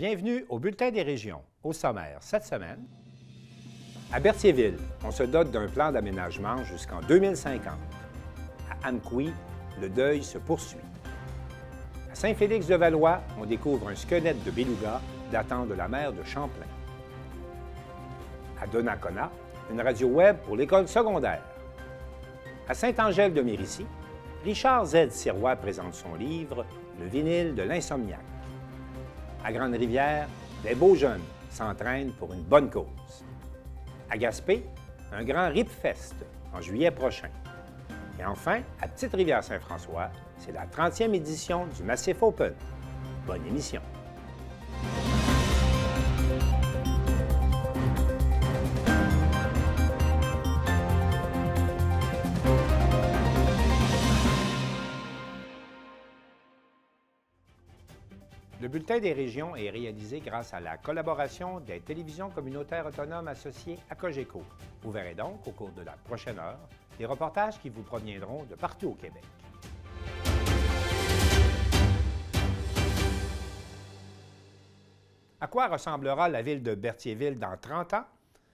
Bienvenue au Bulletin des régions. Au sommaire, cette semaine, à Berthierville, on se dote d'un plan d'aménagement jusqu'en 2050. À Amqui, le deuil se poursuit. À Saint-Félix-de-Valois, on découvre un squelette de beluga datant de la mer de Champlain. À Donnacona, une radio web pour l'école secondaire. À Saint-Angèle-de-Mérici, Richard Z. Sirois présente son livre « Le vinyle de l'insomniaque ». À Grande-Rivière, des beaux jeunes s'entraînent pour une bonne cause. À Gaspé, un grand Ripfest en juillet prochain. Et enfin, à Petite-Rivière-Saint-François, c'est la 30e édition du Massif Open. Bonne émission! Le Bulletin des régions est réalisé grâce à la collaboration des télévisions communautaires autonomes associées à Cogeco. Vous verrez donc, au cours de la prochaine heure, des reportages qui vous proviendront de partout au Québec. À quoi ressemblera la ville de Berthierville dans 30 ans?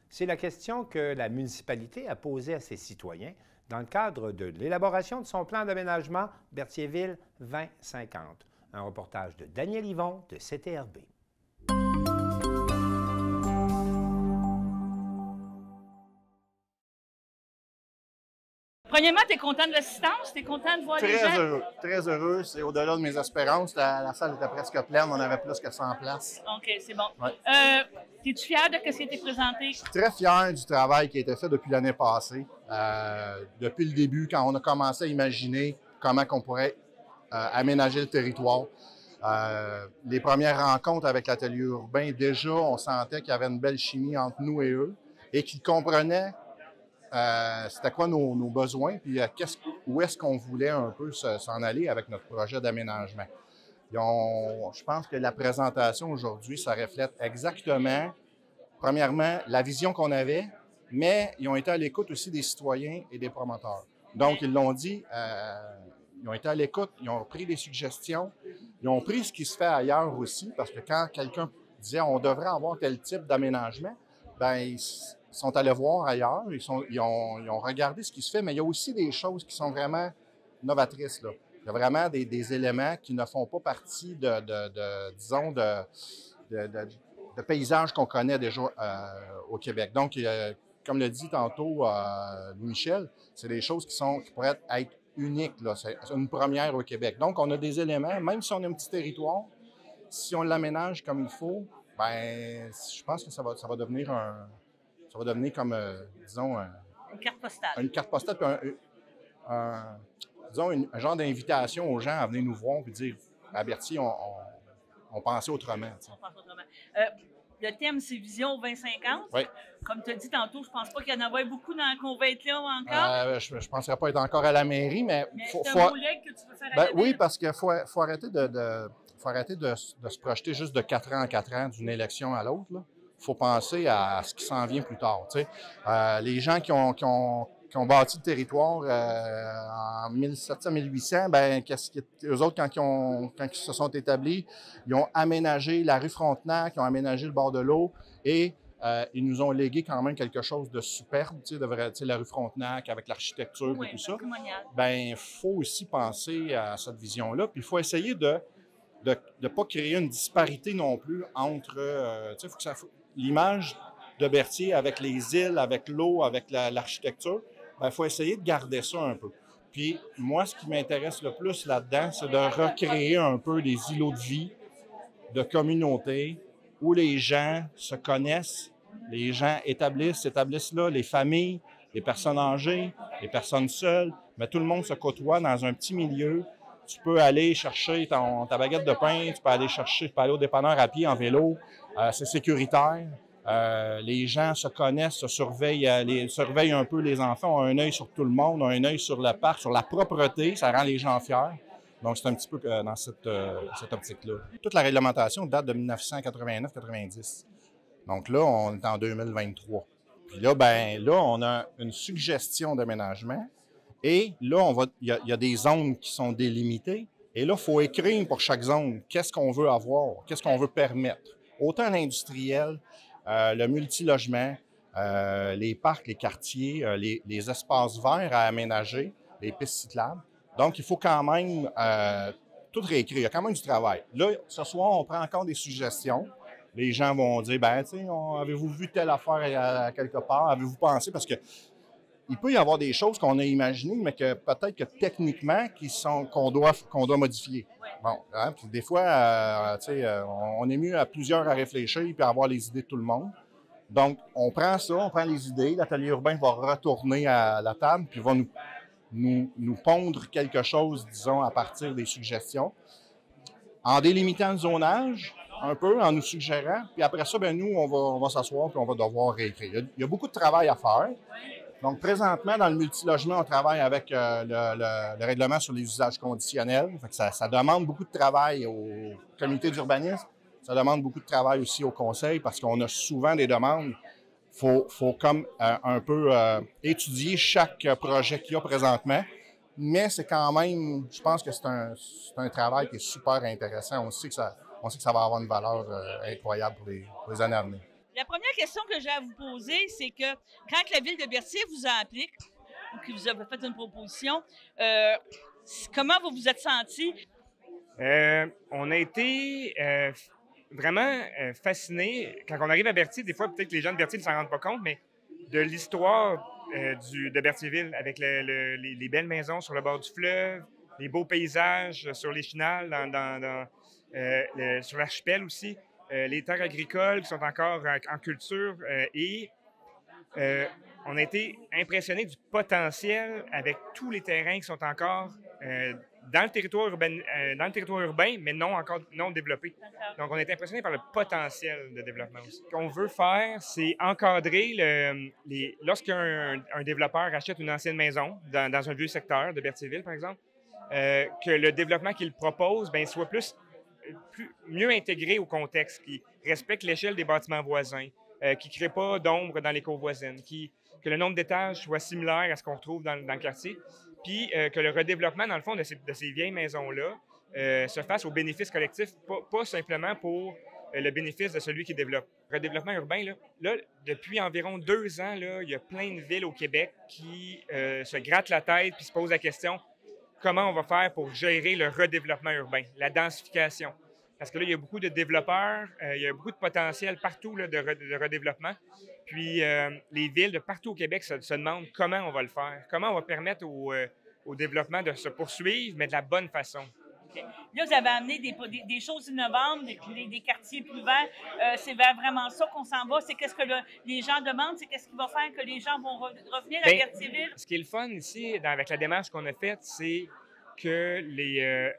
C'est la question que la municipalité a posée à ses citoyens dans le cadre de l'élaboration de son plan d'aménagement Berthierville 2050. Un reportage de Daniel Yvon de CTRB. Premièrement, tu es content de l'assistance? Tu es content de voir les gens? Très heureux, très heureux. C'est au-delà de mes espérances. La salle était presque pleine. On avait plus que 100 places. OK, c'est bon. Ouais. Es-tu fier de ce qui a été présenté? Je suis très fier du travail qui a été fait depuis l'année passée. Depuis le début, quand on a commencé à imaginer comment on pourrait aménager le territoire. Les premières rencontres avec l'atelier urbain, déjà, on sentait qu'il y avait une belle chimie entre nous et eux et qu'ils comprenaient c'était quoi nos besoins puis où est-ce qu'on voulait un peu s'en aller avec notre projet d'aménagement. Je pense que la présentation aujourd'hui, ça reflète exactement, premièrement, la vision qu'on avait, mais ils ont été à l'écoute aussi des citoyens et des promoteurs. Donc, ils l'ont dit, ils ont été à l'écoute, ils ont pris des suggestions, ils ont pris ce qui se fait ailleurs aussi, parce que quand quelqu'un disait on devrait avoir tel type d'aménagement, bien, ils sont allés voir ailleurs, ils ont regardé ce qui se fait, mais il y a aussi des choses qui sont vraiment novatrices, là. Il y a vraiment des éléments qui ne font pas partie de paysages qu'on connaît déjà au Québec. Donc, comme le dit tantôt Louis-Michel, c'est des choses qui pourraient être uniques, là. C'est une première au Québec. Donc, on a des éléments, même si on a un petit territoire, si on l'aménage comme il faut, ben, je pense que ça va devenir comme, disons, Une carte postale. Une carte postale, puis disons, un genre d'invitation aux gens à venir nous voir et dire, à Berthier, on pensait autrement. On pense autrement. Le thème, c'est Vision 2050. Oui. Comme tu as dit tantôt, je ne pense pas qu'il y en avait beaucoup qu'on va être là encore. Je ne penserais pas être encore à la mairie, mais c'est un beau leg que tu veux faire à la oui, ville. parce qu'il faut arrêter de se projeter juste de 4 ans en 4 ans d'une élection à l'autre. Il faut penser à ce qui s'en vient plus tard. Les gens qui ont bâti le territoire en 1700-1800, ben, eux autres, quand ils se sont établis, ils ont aménagé la rue Frontenac, ils ont aménagé le bord de l'eau et ils nous ont légué quand même quelque chose de superbe, la rue Frontenac avec l'architecture et tout ça. Ben, il faut aussi penser à cette vision-là. Puis il faut essayer de ne pas créer une disparité non plus entre l'image de Berthier avec les îles, avec l'eau, avec l'architecture. Il faut essayer de garder ça un peu. Puis moi, ce qui m'intéresse le plus là-dedans, c'est de recréer un peu des îlots de vie, de communauté, où les gens se connaissent, les gens s'établissent là, les familles, les personnes âgées, les personnes seules, mais tout le monde se côtoie dans un petit milieu. Tu peux aller chercher ta baguette de pain, tu peux aller au dépanneur à pied, en vélo, c'est sécuritaire. Les gens se connaissent, se surveillent un peu les enfants, ont un œil sur tout le monde, ont un œil sur le parc, sur la propreté, ça rend les gens fiers. Donc, c'est un petit peu dans cette optique-là. Toute la réglementation date de 1989-90. Donc là, on est en 2023. Puis là, on a une suggestion d'aménagement et là, il y a des zones qui sont délimitées Et là, il faut écrire pour chaque zone qu'est-ce qu'on veut avoir, qu'est-ce qu'on veut permettre. Autant l'industriel, le multilogement, les parcs, les quartiers, les espaces verts à aménager, les pistes cyclables. Donc, il faut quand même tout réécrire. Il y a quand même du travail. Là, ce soir, on prend encore des suggestions. Les gens vont dire, ben, tu sais, avez-vous vu telle affaire quelque part? Avez-vous pensé? Parce que il peut y avoir des choses qu'on a imaginées, mais que peut-être que techniquement, qu'on doit modifier. Bon, hein, puis des fois, tu sais, on est mieux à plusieurs à réfléchir puis à avoir les idées de tout le monde. Donc, on prend ça, on prend les idées, l'atelier urbain va retourner à la table puis va nous pondre quelque chose, disons, à partir des suggestions, en délimitant le zonage un peu, en nous suggérant, puis après ça, ben nous, on va s'asseoir puis on va devoir réécrire. Il y a beaucoup de travail à faire. Donc, présentement, dans le multilogement, on travaille avec le règlement sur les usages conditionnels. Fait que ça demande beaucoup de travail au comité d'urbanisme. Ça demande beaucoup de travail aussi au conseil parce qu'on a souvent des demandes. Faut comme un peu étudier chaque projet qu'il y a présentement. Mais c'est quand même, je pense que c'est un travail qui est super intéressant. On sait que ça va avoir une valeur incroyable pour les années à venir. La première question que j'ai à vous poser, c'est que quand la Ville de Berthier vous a appelé ou que vous avez fait une proposition, comment vous vous êtes senti? On a été vraiment fascinés. Quand on arrive à Berthier, des fois, peut-être que les gens de Berthier ne s'en rendent pas compte, mais de l'histoire de Berthierville, avec les belles maisons sur le bord du fleuve, les beaux paysages sur les chenals, sur l'archipel aussi. Les terres agricoles qui sont encore en culture et on a été impressionnés du potentiel avec tous les terrains qui sont encore dans le territoire urbain, mais encore non développés. Donc, on a été impressionnés par le potentiel de développement aussi. Ce qu'on veut faire, c'est encadrer lorsqu'un développeur achète une ancienne maison dans un vieux secteur de Berthierville, par exemple, que le développement qu'il propose soit mieux intégré au contexte, qui respecte l'échelle des bâtiments voisins, qui ne crée pas d'ombre dans les cours voisines, que le nombre d'étages soit similaire à ce qu'on retrouve dans le quartier, puis que le redéveloppement, dans le fond, de ces vieilles maisons-là se fasse au bénéfice collectif, pas simplement pour le bénéfice de celui qui développe. Le redéveloppement urbain, là, depuis environ 2 ans, là, il y a plein de villes au Québec qui se grattent la tête puis se posent la question comment on va faire pour gérer le redéveloppement urbain, la densification. Parce que là, il y a beaucoup de développeurs, il y a beaucoup de potentiel partout là, de redéveloppement. Puis les villes de partout au Québec se demandent comment on va le faire, comment on va permettre au développement de se poursuivre, mais de la bonne façon. Okay. Là, vous avez amené des choses innovantes, des quartiers plus verts. C'est vers vraiment ça qu'on s'en va. C'est qu'est-ce que les gens demandent, c'est qu'est-ce qui va faire que les gens vont revenir à Berthierville. Ce qui est le fun ici, avec la démarche qu'on a faite, c'est que il y a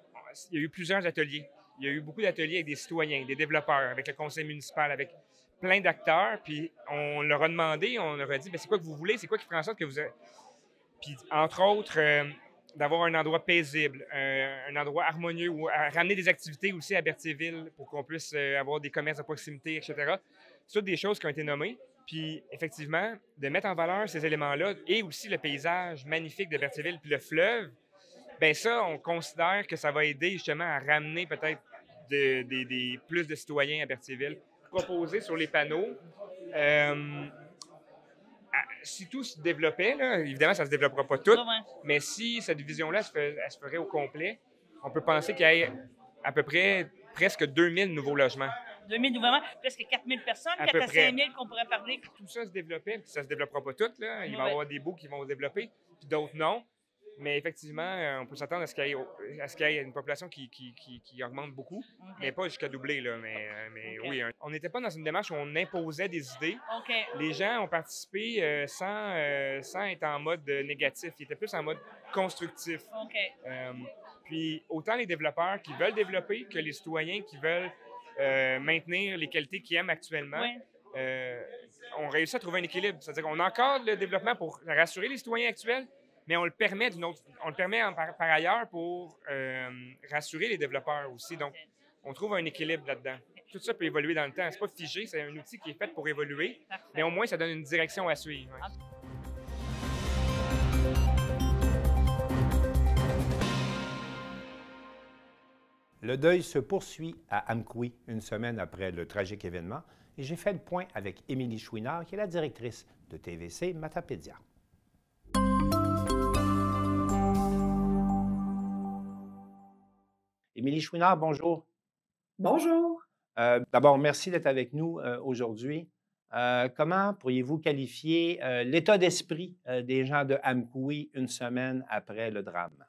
eu plusieurs ateliers. Il y a eu beaucoup d'ateliers avec des citoyens, des développeurs, avec le conseil municipal, avec plein d'acteurs. Puis on leur a demandé, on leur a dit, c'est quoi que vous voulez, c'est quoi qui ferait en sorte que vous... Puis entre autres... d'avoir un endroit paisible, un endroit harmonieux, ou à ramener des activités aussi à Berthierville pour qu'on puisse avoir des commerces de proximité, etc. C'est toutes des choses qui ont été nommées. Puis, effectivement, de mettre en valeur ces éléments-là et aussi le paysage magnifique de Berthierville puis le fleuve, bien ça, on considère que ça va aider justement à ramener peut-être plus de citoyens à Berthierville. Proposer sur les panneaux... si tout se développait, là, évidemment, ça ne se développera pas tout, mais si cette division-là elle se ferait au complet, on peut penser qu'il y ait à peu près presque 2000 nouveaux logements. 2000 nouveaux logements, presque 4000 personnes, 4 à 5000 qu'on pourrait parler. Tout ça se développait, puis ça ne se développera pas tout. Là. Il va y avoir des bouts qui vont se développer, puis d'autres non. Mais effectivement, on peut s'attendre à ce qu'il y ait une population qui augmente beaucoup, mais pas jusqu'à doubler. Là, mais oui, on n'était pas dans une démarche où on imposait des idées. Les gens ont participé sans être en mode négatif. Ils étaient plus en mode constructif. Puis autant les développeurs qui veulent développer que les citoyens qui veulent maintenir les qualités qu'ils aiment actuellement. On réussit à trouver un équilibre. C'est-à-dire qu'on encadre le développement pour rassurer les citoyens actuels, mais on le permet par ailleurs pour rassurer les développeurs aussi. Donc, on trouve un équilibre là-dedans. Tout ça peut évoluer dans le temps. C'est pas figé, c'est un outil qui est fait pour évoluer, mais au moins, ça donne une direction à suivre. Le deuil se poursuit à Amqui une semaine après le tragique événement et j'ai fait le point avec Émilie Chouinard, qui est la directrice de TVC Matapédia. Émilie Chouinard, bonjour. Bonjour. D'abord, merci d'être avec nous aujourd'hui. Comment pourriez-vous qualifier l'état d'esprit des gens de Amqui une semaine après le drame?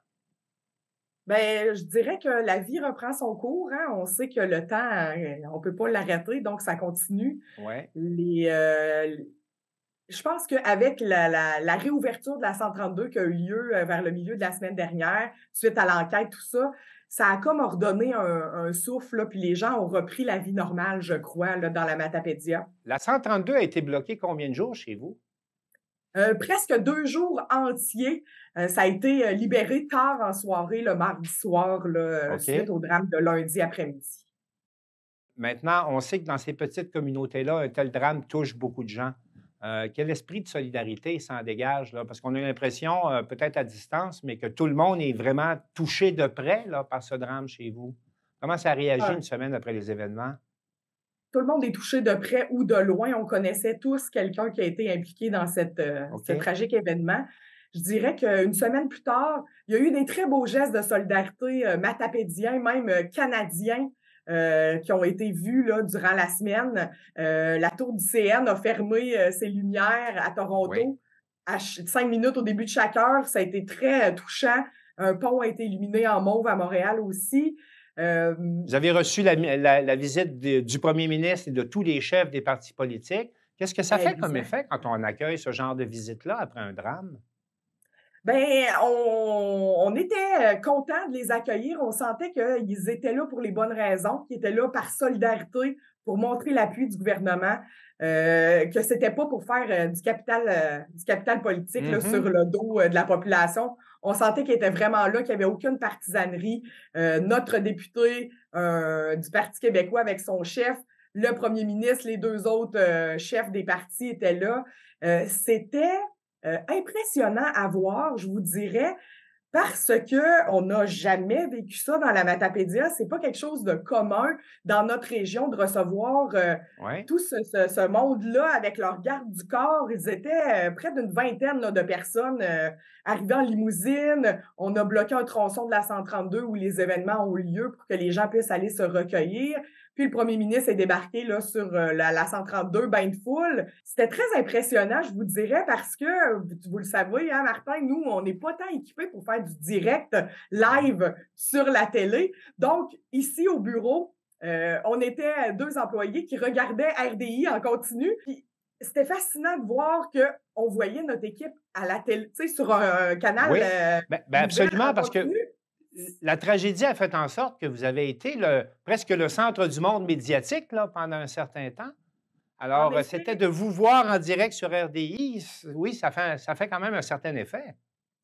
Bien, je dirais que la vie reprend son cours, hein. On sait que le temps, on ne peut pas l'arrêter, donc ça continue. Ouais. Je pense qu'avec la réouverture de la 132 qui a eu lieu vers le milieu de la semaine dernière, suite à l'enquête, tout ça, ça a comme ordonné un souffle, là, puis les gens ont repris la vie normale, je crois, là, dans la Matapédia. La 132 a été bloquée combien de jours chez vous? Presque 2 jours entiers. Ça a été libéré tard en soirée, le mardi soir, là, OK. suite au drame de lundi après-midi. Maintenant, on sait que dans ces petites communautés-là, un tel drame touche beaucoup de gens. Quel esprit de solidarité s'en dégage, là? Parce qu'on a l'impression, peut-être à distance, mais que tout le monde est vraiment touché de près là, par ce drame chez vous. Comment ça a réagi Ah, une semaine après les événements? tout le monde est touché de près ou de loin. On connaissait tous quelqu'un qui a été impliqué dans ce OK. tragique événement. Je dirais qu'une semaine plus tard, il y a eu des très beaux gestes de solidarité matapédiens, même canadiens, qui ont été vus là, durant la semaine. La tour du CN a fermé ses lumières à Oui. Toronto à 5 minutes au début de chaque heure. Ça a été très touchant. Un pont a été illuminé en mauve à Montréal aussi. Vous avez reçu la visite du premier ministre et de tous les chefs des partis politiques. Qu'est-ce que ça fait comme Exact. effet quand on accueille ce genre de visite-là après un drame? Ben, on était contents de les accueillir. On sentait qu'ils étaient là pour les bonnes raisons, qu'ils étaient là par solidarité pour montrer l'appui du gouvernement, que c'était pas pour faire du capital politique là, sur le dos de la population. On sentait qu'ils étaient vraiment là, qu'il n'y avait aucune partisanerie. Notre député du Parti québécois avec son chef, le premier ministre, les 2 autres chefs des partis étaient là. C'était impressionnant à voir, je vous dirais, parce qu'on n'a jamais vécu ça dans la Matapédia. C'est pas quelque chose de commun dans notre région de recevoir Oui. tout ce monde-là avec leur garde du corps. Ils étaient près d'une vingtaine là, de personnes arrivées en limousine. On a bloqué un tronçon de la 132 où les événements ont lieu pour que les gens puissent aller se recueillir. Puis le premier ministre est débarqué là, sur la 132, bain de foule. C'était très impressionnant, je vous dirais, parce que, vous le savez, hein, Martin, nous, on n'est pas tant équipés pour faire du direct live sur la télé. Donc, ici au bureau, on était 2 employés qui regardaient RDI en continu. Puis c'était fascinant de voir qu'on voyait notre équipe à la télé, tu sais, sur un canal Oui, nouvelle absolument, en parce que continu. la tragédie a fait en sorte que vous avez été presque le centre du monde médiatique là, pendant un certain temps. En Alors, effet, c'était de vous voir en direct sur RDI. Oui, ça fait quand même un certain effet.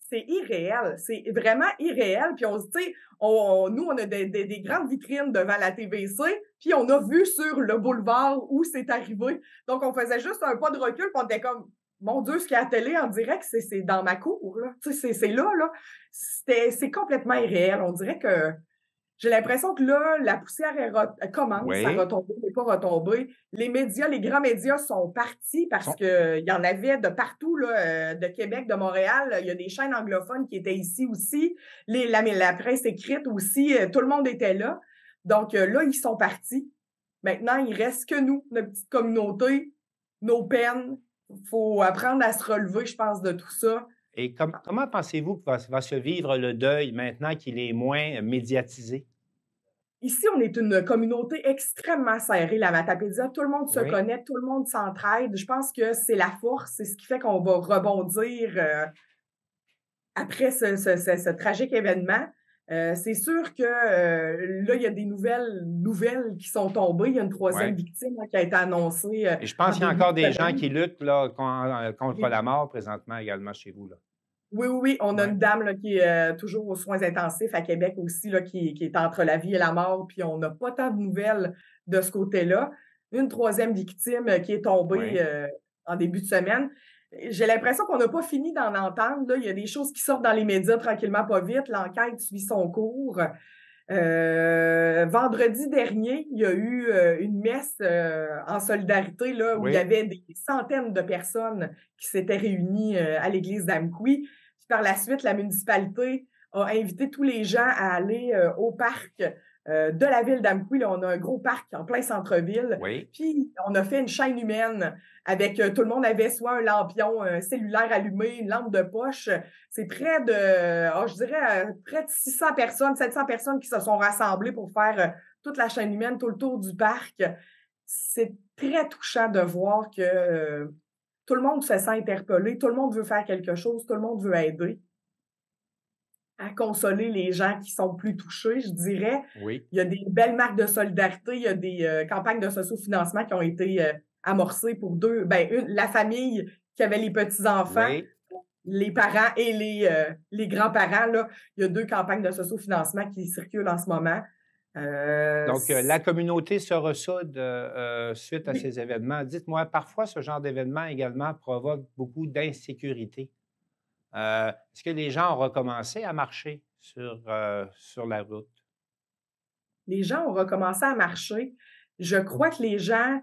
c'est irréel. C'est vraiment irréel. Puis, tu sais, nous, on a des grandes vitrines devant la TVC, puis on a vu sur le boulevard où c'est arrivé. Donc, on faisait juste un pas de recul, puis on était comme, mon Dieu, ce qu'il y a à la télé en direct, c'est dans ma cour, là. Tu sais, c'est là, là. C'est complètement irréel. On dirait que j'ai l'impression que là, la poussière commence à Oui. retomber, mais pas retomber. Les médias, les grands médias sont partis parce Sont- qu'il y en avait de partout, là, de Québec, de Montréal. Il y a des chaînes anglophones qui étaient ici aussi. La presse écrite aussi, tout le monde était là. Donc là, ils sont partis. Maintenant, il reste que nous, notre petite communauté, nos peines. Il faut apprendre à se relever, je pense, de tout ça. Et comment pensez-vous que va se vivre le deuil maintenant qu'il est moins médiatisé? Ici, on est une communauté extrêmement serrée, la Matapédia. Tout le monde se Oui. connaît, tout le monde s'entraide. Je pense que c'est la force, c'est ce qui fait qu'on va rebondir après ce tragique événement. C'est sûr que là, il y a des nouvelles qui sont tombées. Il y a une 3e Oui. victime qui a été annoncée Et je pense en qu'il y a début encore de des gens semaine. qui luttent là, contre Oui. la mort présentement également chez vous. Là. Oui. On a Ouais. une dame là, qui est toujours aux soins intensifs à Québec aussi, là, qui est entre la vie et la mort, puis on n'a pas tant de nouvelles de ce côté-là. Une 3e victime qui est tombée Oui. en début de semaine. J'ai l'impression qu'on n'a pas fini d'en entendre. Là. Il y a des choses qui sortent dans les médias tranquillement, pas vite. L'enquête suit son cours. Vendredi dernier, il y a eu une messe en solidarité là, où il y avait des centaines de personnes qui s'étaient réunies à l'église d'Amqui. Puis par la suite, la municipalité a invité tous les gens à aller au parc de la ville d'Amqui. Là, on a un gros parc en plein centre-ville. Oui. Puis on a fait une chaîne humaine avec tout le monde avait soit un lampion cellulaire allumé, une lampe de poche. C'est près de, je dirais, près de 600 personnes, 700 personnes qui se sont rassemblées pour faire toute la chaîne humaine, tout le tour du parc. C'est très touchant de voir que tout le monde se sent interpellé, tout le monde veut faire quelque chose, tout le monde veut aider à consoler les gens qui sont plus touchés, je dirais. Oui. Il y a des belles marques de solidarité, il y a des campagnes de sociofinancement qui ont été amorcées pour la famille qui avait les petits-enfants, les parents et les grands-parents. Là, il y a 2 campagnes de sociofinancement qui circulent en ce moment. Donc, la communauté se ressoude suite à ces événements. Dites-moi, parfois, ce genre d'événement également provoque beaucoup d'insécurité. Est-ce que les gens ont recommencé à marcher sur la route? Les gens ont recommencé à marcher. Je crois que les gens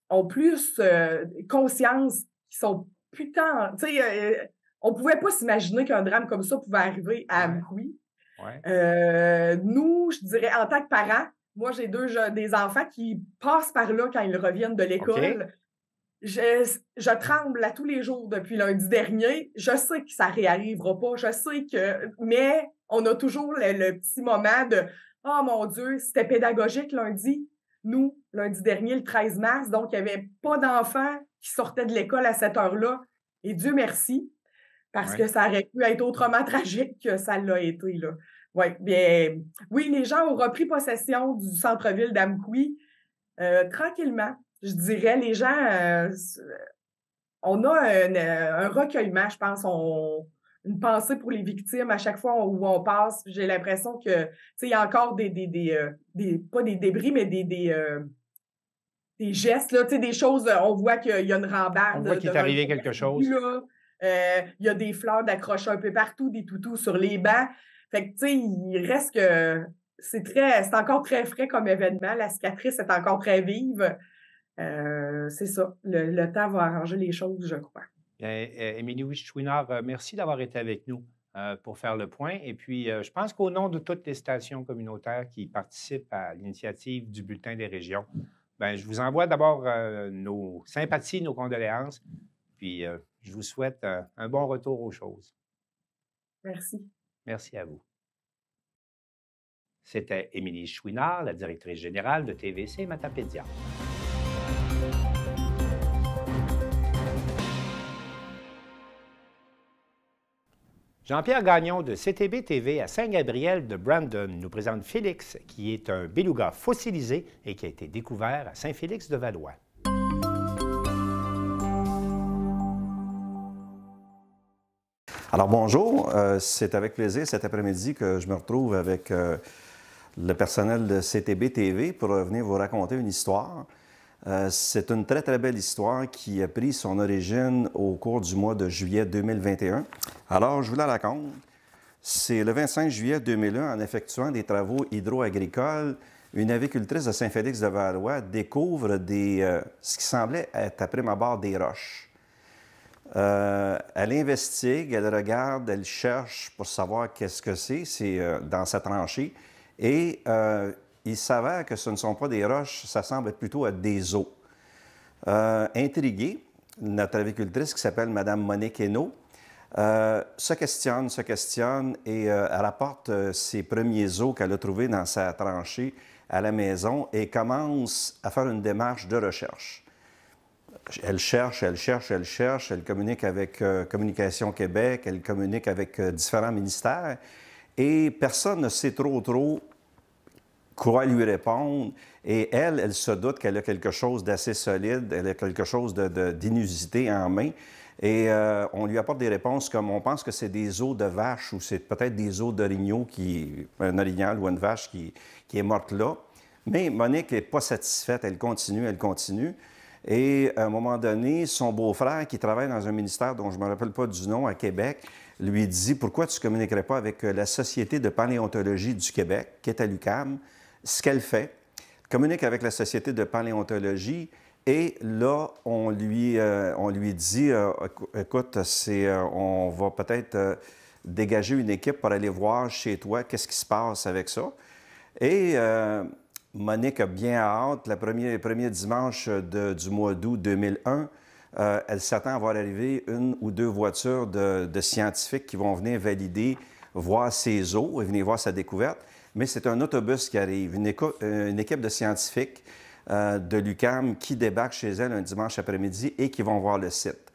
ont plus conscience qu'ils sont putain... Tu sais, on ne pouvait pas s'imaginer qu'un drame comme ça pouvait arriver à Amqui. Nous, je dirais, en tant que parents, moi, j'ai des enfants qui passent par là quand ils reviennent de l'école. Je tremble à tous les jours depuis lundi dernier. Je sais que ça ne réarrivera pas. Je sais que... Mais on a toujours le petit moment de « Oh mon Dieu, c'était pédagogique lundi. » Nous, lundi dernier, le 13 mars, donc il n'y avait pas d'enfants qui sortaient de l'école à cette heure-là. Et Dieu merci, parce que ça aurait pu être autrement tragique que ça l'a été, là. Bien, oui, les gens ont repris possession du centre-ville d'Amqui tranquillement. Je dirais, les gens, on a un recueillement, je pense, une pensée pour les victimes à chaque fois où on passe. J'ai l'impression que, tu sais, il y a encore pas des débris, mais des gestes, là, tu sais, des choses, on voit qu'il y a une rambarde. On voit qu'il est arrivé quelque chose. Il y a des fleurs d'accrocher un peu partout, des toutous sur les bancs. Fait que, tu sais, il reste que c'est encore très frais comme événement. La cicatrice est encore très vive. C'est ça. Le temps va arranger les choses, je crois. Émilie Chouinard, merci d'avoir été avec nous pour faire le point. Et puis, je pense qu'au nom de toutes les stations communautaires qui participent à l'initiative du Bulletin des régions, je vous envoie d'abord nos sympathies, nos condoléances. Puis, je vous souhaite un bon retour aux choses. Merci. Merci à vous. C'était Émilie Chouinard, la directrice générale de TVC Matapédia. Jean-Pierre Gagnon de CTB TV à Saint-Gabriel de Brandon nous présente Félix, qui est un beluga fossilisé et qui a été découvert à Saint-Félix-de-Valois. Alors bonjour, c'est avec plaisir cet après-midi que je me retrouve avec le personnel de CTB TV pour venir vous raconter une histoire. C'est une très, très belle histoire qui a pris son origine au cours du mois de juillet 2021. Alors, je vous la raconte. C'est le 25 juillet 2001, en effectuant des travaux hydro-agricoles, une avicultrice de Saint-Félix-de-Valois découvre ce qui semblait être, à prime abord, des roches. Elle investigue, elle regarde, elle cherche pour savoir qu'est-ce que c'est dans sa tranchée. Et il s'avère que ce ne sont pas des roches, ça semble être plutôt des os. Intriguée, notre avicultrice qui s'appelle Mme Monique Hainaut se questionne et elle apporte ses premiers os qu'elle a trouvés dans sa tranchée à la maison et commence à faire une démarche de recherche. Elle cherche, elle communique avec Communication Québec, elle communique avec différents ministères et personne ne sait trop quoi lui répondre. Et elle se doute qu'elle a quelque chose d'assez solide, elle a quelque chose d'inusité en main. Et on lui apporte des réponses comme on pense que c'est des os de vache ou c'est peut-être des os d'orignal, un orignal ou une vache qui est morte là. Mais Monique n'est pas satisfaite, elle continue. Et à un moment donné, son beau-frère, qui travaille dans un ministère dont je ne me rappelle pas du nom à Québec, lui dit « Pourquoi tu ne communiquerais pas avec la Société de paléontologie du Québec, qui est à l'UQAM? » Ce qu'elle fait, communique avec la Société de paléontologie, et là, on lui dit écoute, on va peut-être dégager une équipe pour aller voir chez toi qu'est-ce qui se passe avec ça. » Et Monique a bien hâte. Le premier dimanche du mois d'août 2001, elle s'attend à voir arriver une ou deux voitures de scientifiques qui vont venir valider, voir ses os et venir voir sa découverte. Mais c'est un autobus qui arrive, une équipe de scientifiques de l'UQAM qui débarque chez elle un dimanche après-midi et qui vont voir le site.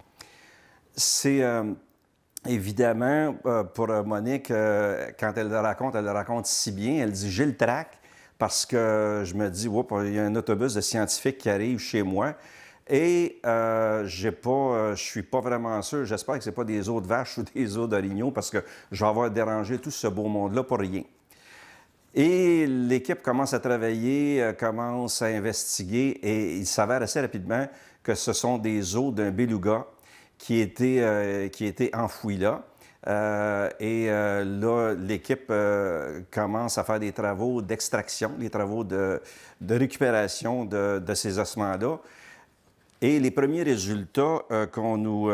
C'est évidemment, pour Monique, quand elle le raconte si bien. Elle dit « J'ai le trac parce que je me dis, oups, il y a un autobus de scientifiques qui arrive chez moi et je suis pas vraiment sûr. J'espère que ce n'est pas des os de vache ou des os d'orignaux parce que je vais avoir dérangé tout ce beau monde-là pour rien. » Et l'équipe commence à travailler, commence à investiguer et il s'avère assez rapidement que ce sont des os d'un beluga qui étaient enfouis là. Là, l'équipe commence à faire des travaux d'extraction, des travaux de récupération de ces ossements-là. Et les premiers résultats qu'on nous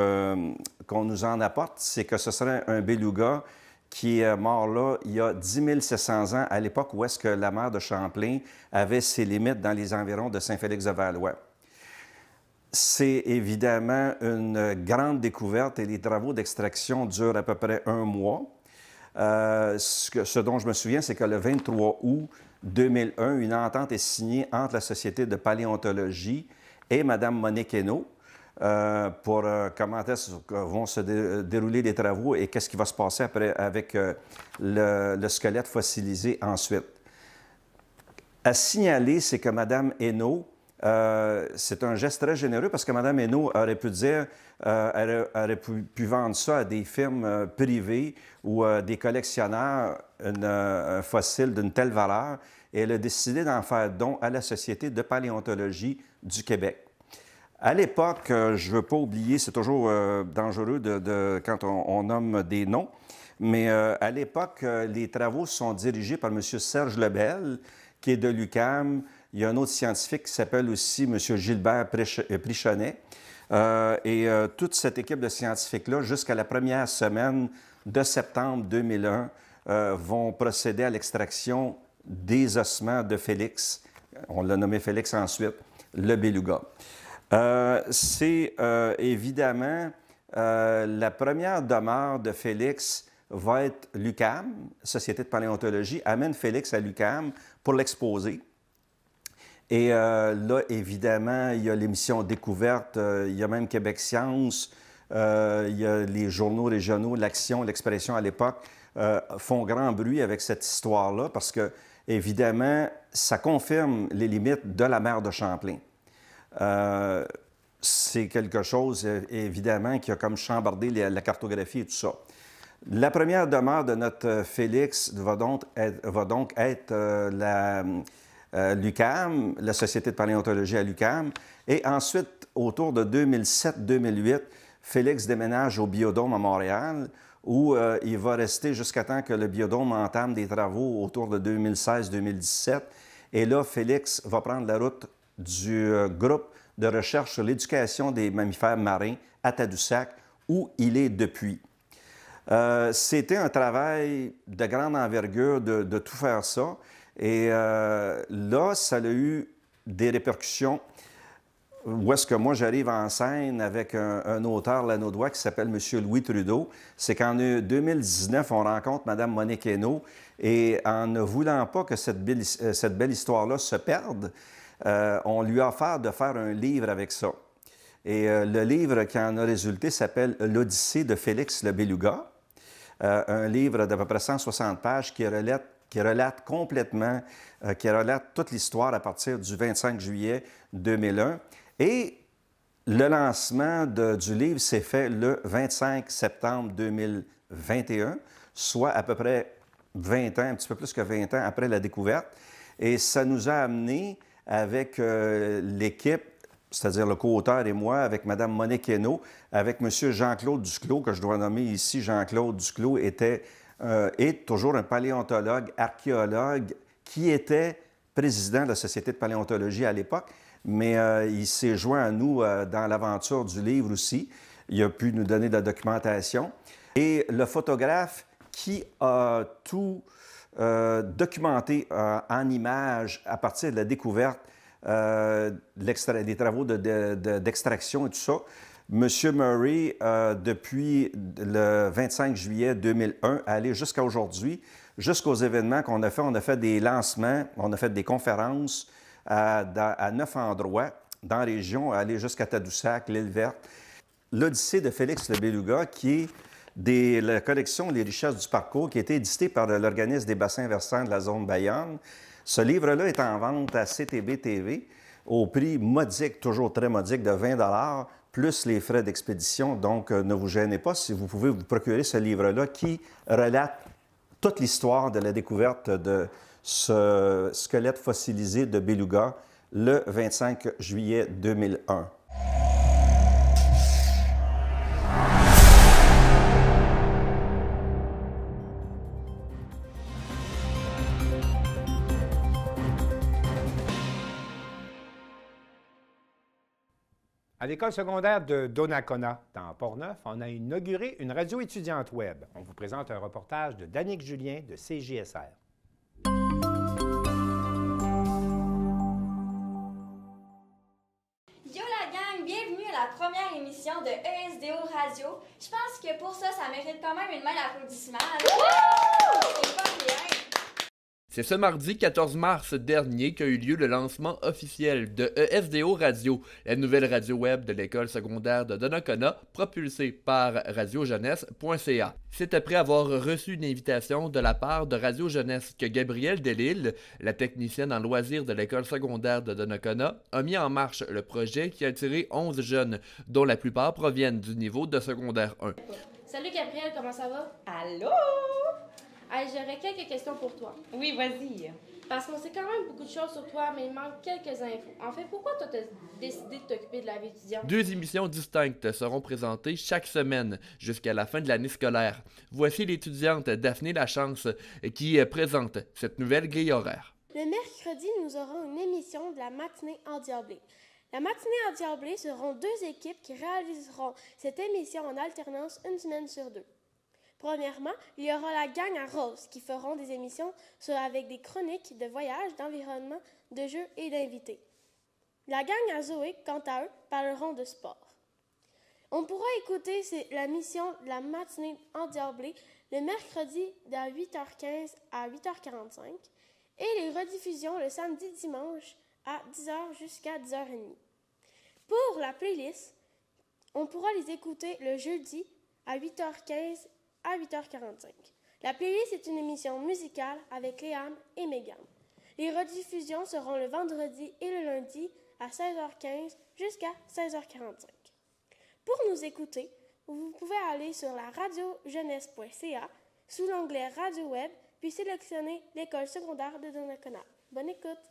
en apporte, c'est que ce serait un beluga qui est mort là il y a 10 700 ans, à l'époque où est-ce que la mer de Champlain avait ses limites dans les environs de Saint-Félix-de-Valois. C'est évidemment une grande découverte et les travaux d'extraction durent à peu près 1 mois. Ce dont je me souviens, c'est que le 23 août 2001, une entente est signée entre la Société de paléontologie et Mme Monique Hénault pour comment est-ce que vont se dérouler les travaux et qu'est-ce qui va se passer après avec le squelette fossilisé ensuite. À signaler, c'est que Mme Hénault, c'est un geste très généreux parce que Mme Hénault aurait pu dire, elle aurait pu vendre ça à des firmes privées ou des collectionneurs, un fossile d'une telle valeur, et elle a décidé d'en faire don à la Société de paléontologie du Québec. À l'époque, je ne veux pas oublier, c'est toujours dangereux quand on nomme des noms, mais à l'époque, les travaux sont dirigés par M. Serge Lebel, qui est de l'UQAM. Il y a un autre scientifique qui s'appelle aussi M. Gilbert Prichonnet. Toute cette équipe de scientifiques-là, jusqu'à la première semaine de septembre 2001, vont procéder à l'extraction des ossements de Félix. On l'a nommé Félix ensuite, le beluga. Évidemment, la première demeure de Félix va être l'UQAM, Société de paléontologie, amène Félix à l'UQAM pour l'exposer. Et là, évidemment, il y a l'émission Découverte, il y a même Québec Science, il y a les journaux régionaux, l'Action, l'Expression à l'époque, font grand bruit avec cette histoire-là parce que, évidemment, ça confirme les limites de la mer de Champlain. C'est quelque chose, évidemment, qui a comme chambardé la cartographie et tout ça. La première demeure de notre Félix va donc être l'UQAM, la Société de paléontologie à l'UQAM. Et ensuite, autour de 2007-2008, Félix déménage au Biodôme à Montréal, où il va rester jusqu'à temps que le Biodôme entame des travaux autour de 2016-2017. Et là, Félix va prendre la route du groupe de recherche sur l'éducation des mammifères marins à Tadoussac, où il est depuis. C'était un travail de grande envergure de tout faire ça. Et là, ça a eu des répercussions où est-ce que moi, j'arrive en scène avec un auteur lanaudois qui s'appelle M. Louis Trudeau. C'est qu'en 2019, on rencontre Mme Monique Hénault et en ne voulant pas que cette belle histoire-là se perde, on lui a offert de faire un livre avec ça. Et le livre qui en a résulté s'appelle « L'Odyssée de Félix le Beluga », un livre d'à peu près 160 pages qui relate complètement, qui relate toute l'histoire à partir du 25 juillet 2001. Et le lancement du livre s'est fait le 25 septembre 2021, soit à peu près 20 ans, un petit peu plus que 20 ans après la découverte. Et ça nous a amené avec l'équipe, c'est-à-dire le co-auteur et moi, avec Mme Monique Hainaut, avec M. Jean-Claude Duclos, que je dois nommer ici. Jean-Claude Duclos est toujours un paléontologue, archéologue, qui était président de la Société de paléontologie à l'époque, mais il s'est joint à nous dans l'aventure du livre aussi. Il a pu nous donner de la documentation. Et le photographe qui a tout documenté en images à partir de la découverte des travaux d'extraction et tout ça. M. Murray, depuis le 25 juillet 2001, allé jusqu'à aujourd'hui, jusqu'aux événements qu'on a fait. On a fait des lancements, on a fait des conférences à 9 endroits dans la région, aller jusqu'à Tadoussac, l'île Verte. L'Odyssée de Félix le Beluga, qui est la collection Les richesses du parcours, qui a été édité par l'Organisme des bassins versants de la zone Bayonne. Ce livre-là est en vente à CTB TV au prix modique, toujours très modique, de 20 plus les frais d'expédition. Donc, ne vous gênez pas si vous pouvez vous procurer ce livre-là qui relate toute l'histoire de la découverte de ce squelette fossilisé de beluga le 25 juillet 2001. À l'école secondaire de Donnacona, dans Port-Neuf, on a inauguré une radio étudiante web. On vous présente un reportage de Danick Julien de CJSR. Yo la gang, bienvenue à la première émission de ESDO Radio. Je pense que pour ça, ça mérite quand même une main d'applaudissement. C'est pas bien. C'est ce mardi 14 mars dernier qu'a eu lieu le lancement officiel de ESDO Radio, la nouvelle radio web de l'école secondaire de Donnacona, propulsée par radiojeunesse.ca. C'est après avoir reçu une invitation de la part de Radio Jeunesse que Gabrielle Delisle, la technicienne en loisirs de l'école secondaire de Donnacona, a mis en marche le projet qui a attiré 11 jeunes, dont la plupart proviennent du niveau de secondaire 1. Salut Gabrielle, comment ça va? Allô? Hey, j'aurais quelques questions pour toi. Oui, vas-y. Parce qu'on sait quand même beaucoup de choses sur toi, mais il manque quelques infos. En fait, pourquoi toi t'as décidé de t'occuper de la vie étudiante? 2 émissions distinctes seront présentées chaque semaine jusqu'à la fin de l'année scolaire. Voici l'étudiante Daphné Lachance qui présente cette nouvelle grille horaire. Le mercredi, nous aurons une émission de la matinée endiablée. La matinée endiablée seront 2 équipes qui réaliseront cette émission en alternance une semaine sur 2. Premièrement, il y aura la gang à Rose qui feront des émissions avec des chroniques de voyage, d'environnement, de jeux et d'invités. La gang à Zoé, quant à eux, parleront de sport. On pourra écouter la mission de la matinée endiablée le mercredi de 8h15 à 8h45 et les rediffusions le samedi dimanche à 10h jusqu'à 10h30. Pour la playlist, on pourra les écouter le jeudi à 8h15 à 8h45. La playlist est une émission musicale avec Léane et Mégane. Les rediffusions seront le vendredi et le lundi à 16h15 jusqu'à 16h45. Pour nous écouter, vous pouvez aller sur la radiojeunesse.ca sous l'onglet Radio Web puis sélectionner l'école secondaire de Donnacona. Bonne écoute!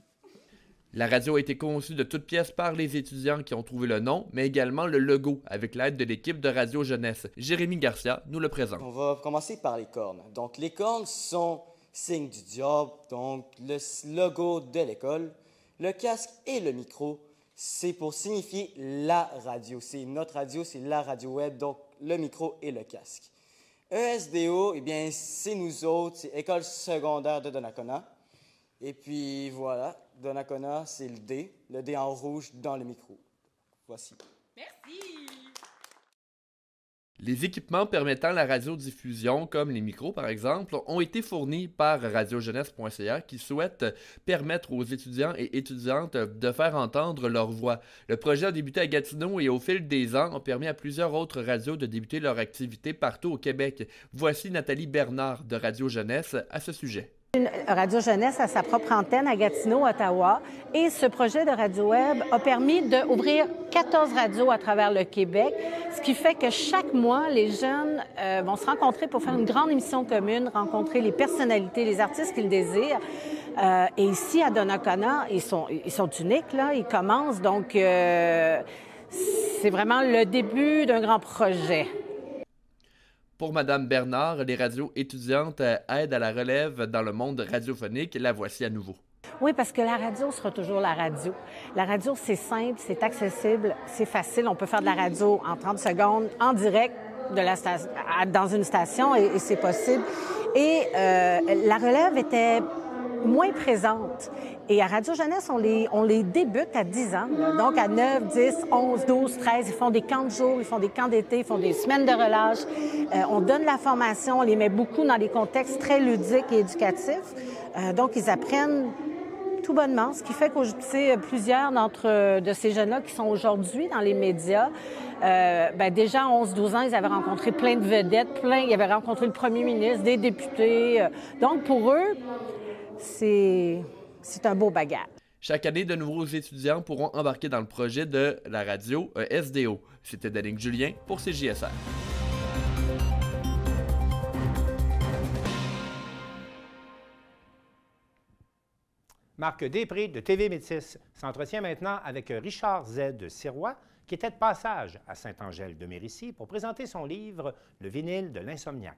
La radio a été conçue de toutes pièces par les étudiants qui ont trouvé le nom, mais également le logo avec l'aide de l'équipe de Radio Jeunesse. Jérémy Garcia nous le présente. On va commencer par les cornes. Donc, les cornes sont signe du diable, donc le logo de l'école. Le casque et le micro, c'est pour signifier la radio. C'est notre radio, c'est la radio web, donc le micro et le casque. ESDO, eh bien, c'est nous autres, c'est École secondaire de Donnacona. Et puis voilà, Donnacona, c'est le D en rouge dans le micro. Voici. Merci. Les équipements permettant la radiodiffusion, comme les micros par exemple, ont été fournis par radiojeunesse.ca qui souhaite permettre aux étudiants et étudiantes de faire entendre leur voix. Le projet a débuté à Gatineau et au fil des ans a permis à plusieurs autres radios de débuter leur activité partout au Québec. Voici Nathalie Bernard de Radio Jeunesse à ce sujet. Radio Jeunesse a sa propre antenne à Gatineau, Ottawa. Et ce projet de radio web a permis d'ouvrir 14 radios à travers le Québec, ce qui fait que chaque mois, les jeunes vont se rencontrer pour faire une grande émission commune, rencontrer les personnalités, les artistes qu'ils désirent. Et ici, à Donnacona, ils sont uniques, là. Ils commencent, donc c'est vraiment le début d'un grand projet. Pour Mme Bernard, les radios étudiantes aident à la relève dans le monde radiophonique. La voici à nouveau. Oui, parce que la radio sera toujours la radio. La radio, c'est simple, c'est accessible, c'est facile. On peut faire de la radio en 30 secondes, en direct dans une station, et c'est possible. Et la relève était moins présente. Et à Radio Jeunesse, on les débute à 10 ans. Là. Donc, à 9, 10, 11, 12, 13, ils font des camps de jour, ils font des camps d'été, ils font des semaines de relâche. On donne la formation, on les met beaucoup dans des contextes très ludiques et éducatifs. Donc, ils apprennent tout bonnement, ce qui fait que plusieurs de ces jeunes-là qui sont aujourd'hui dans les médias, déjà à 11-12 ans, ils avaient rencontré plein de vedettes, ils avaient rencontré le premier ministre, des députés. Donc, pour eux, c'est un beau bagage. Chaque année, de nouveaux étudiants pourront embarquer dans le projet de la radio ESDO. C'était Danick Julien pour CJSR. Marc Després de TV Métis s'entretient maintenant avec Richard Z de Sirois, qui était de passage à Saint-Angèle-de-Mérici pour présenter son livre « Le vinyle de l'insomniaque ».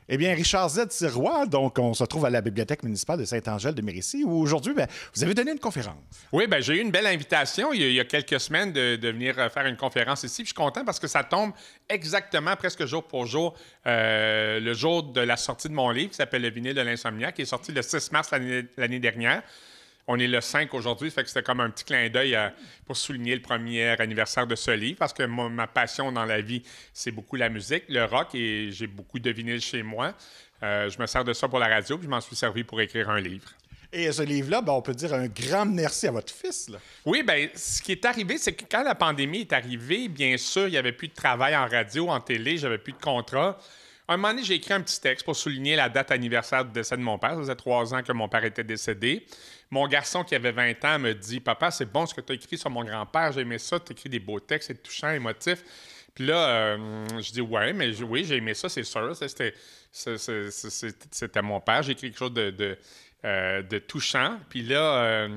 Eh bien, Richard Z. Sirois, donc on se trouve à la Bibliothèque municipale de Saint-Angèle-de-Mérici, où aujourd'hui, vous avez donné une conférence. Oui, bien, j'ai eu une belle invitation il y a quelques semaines de venir faire une conférence ici. Puis je suis content parce que ça tombe exactement, presque jour pour jour, le jour de la sortie de mon livre qui s'appelle « Le vinyle de l'insomniaque », qui est sorti le 6 mars l'année dernière. On est le 5 aujourd'hui, fait que c'était comme un petit clin d'œil pour souligner le premier anniversaire de ce livre, parce que ma passion dans la vie, c'est beaucoup la musique, le rock, et j'ai beaucoup de vinyles chez moi. Je me sers de ça pour la radio, puis je m'en suis servi pour écrire un livre. Et ce livre-là, on peut dire un grand merci à votre fils. Là. Oui, bien, ce qui est arrivé, c'est que quand la pandémie est arrivée, bien sûr, il n'y avait plus de travail en radio, en télé, j'avais plus de contrat. Un moment donné, j'ai écrit un petit texte pour souligner la date anniversaire du décès de mon père. Ça faisait 3 ans que mon père était décédé. Mon garçon, qui avait 20 ans, me dit « Papa, c'est bon ce que tu as écrit sur mon grand-père. J'ai aimé ça. Tu as écrit des beaux textes, c'est touchant, émotif. » Puis là, je dis « Ouais, mais oui, j'ai aimé ça, c'est sûr. C'était mon père. J'ai écrit quelque chose de touchant. » Puis là,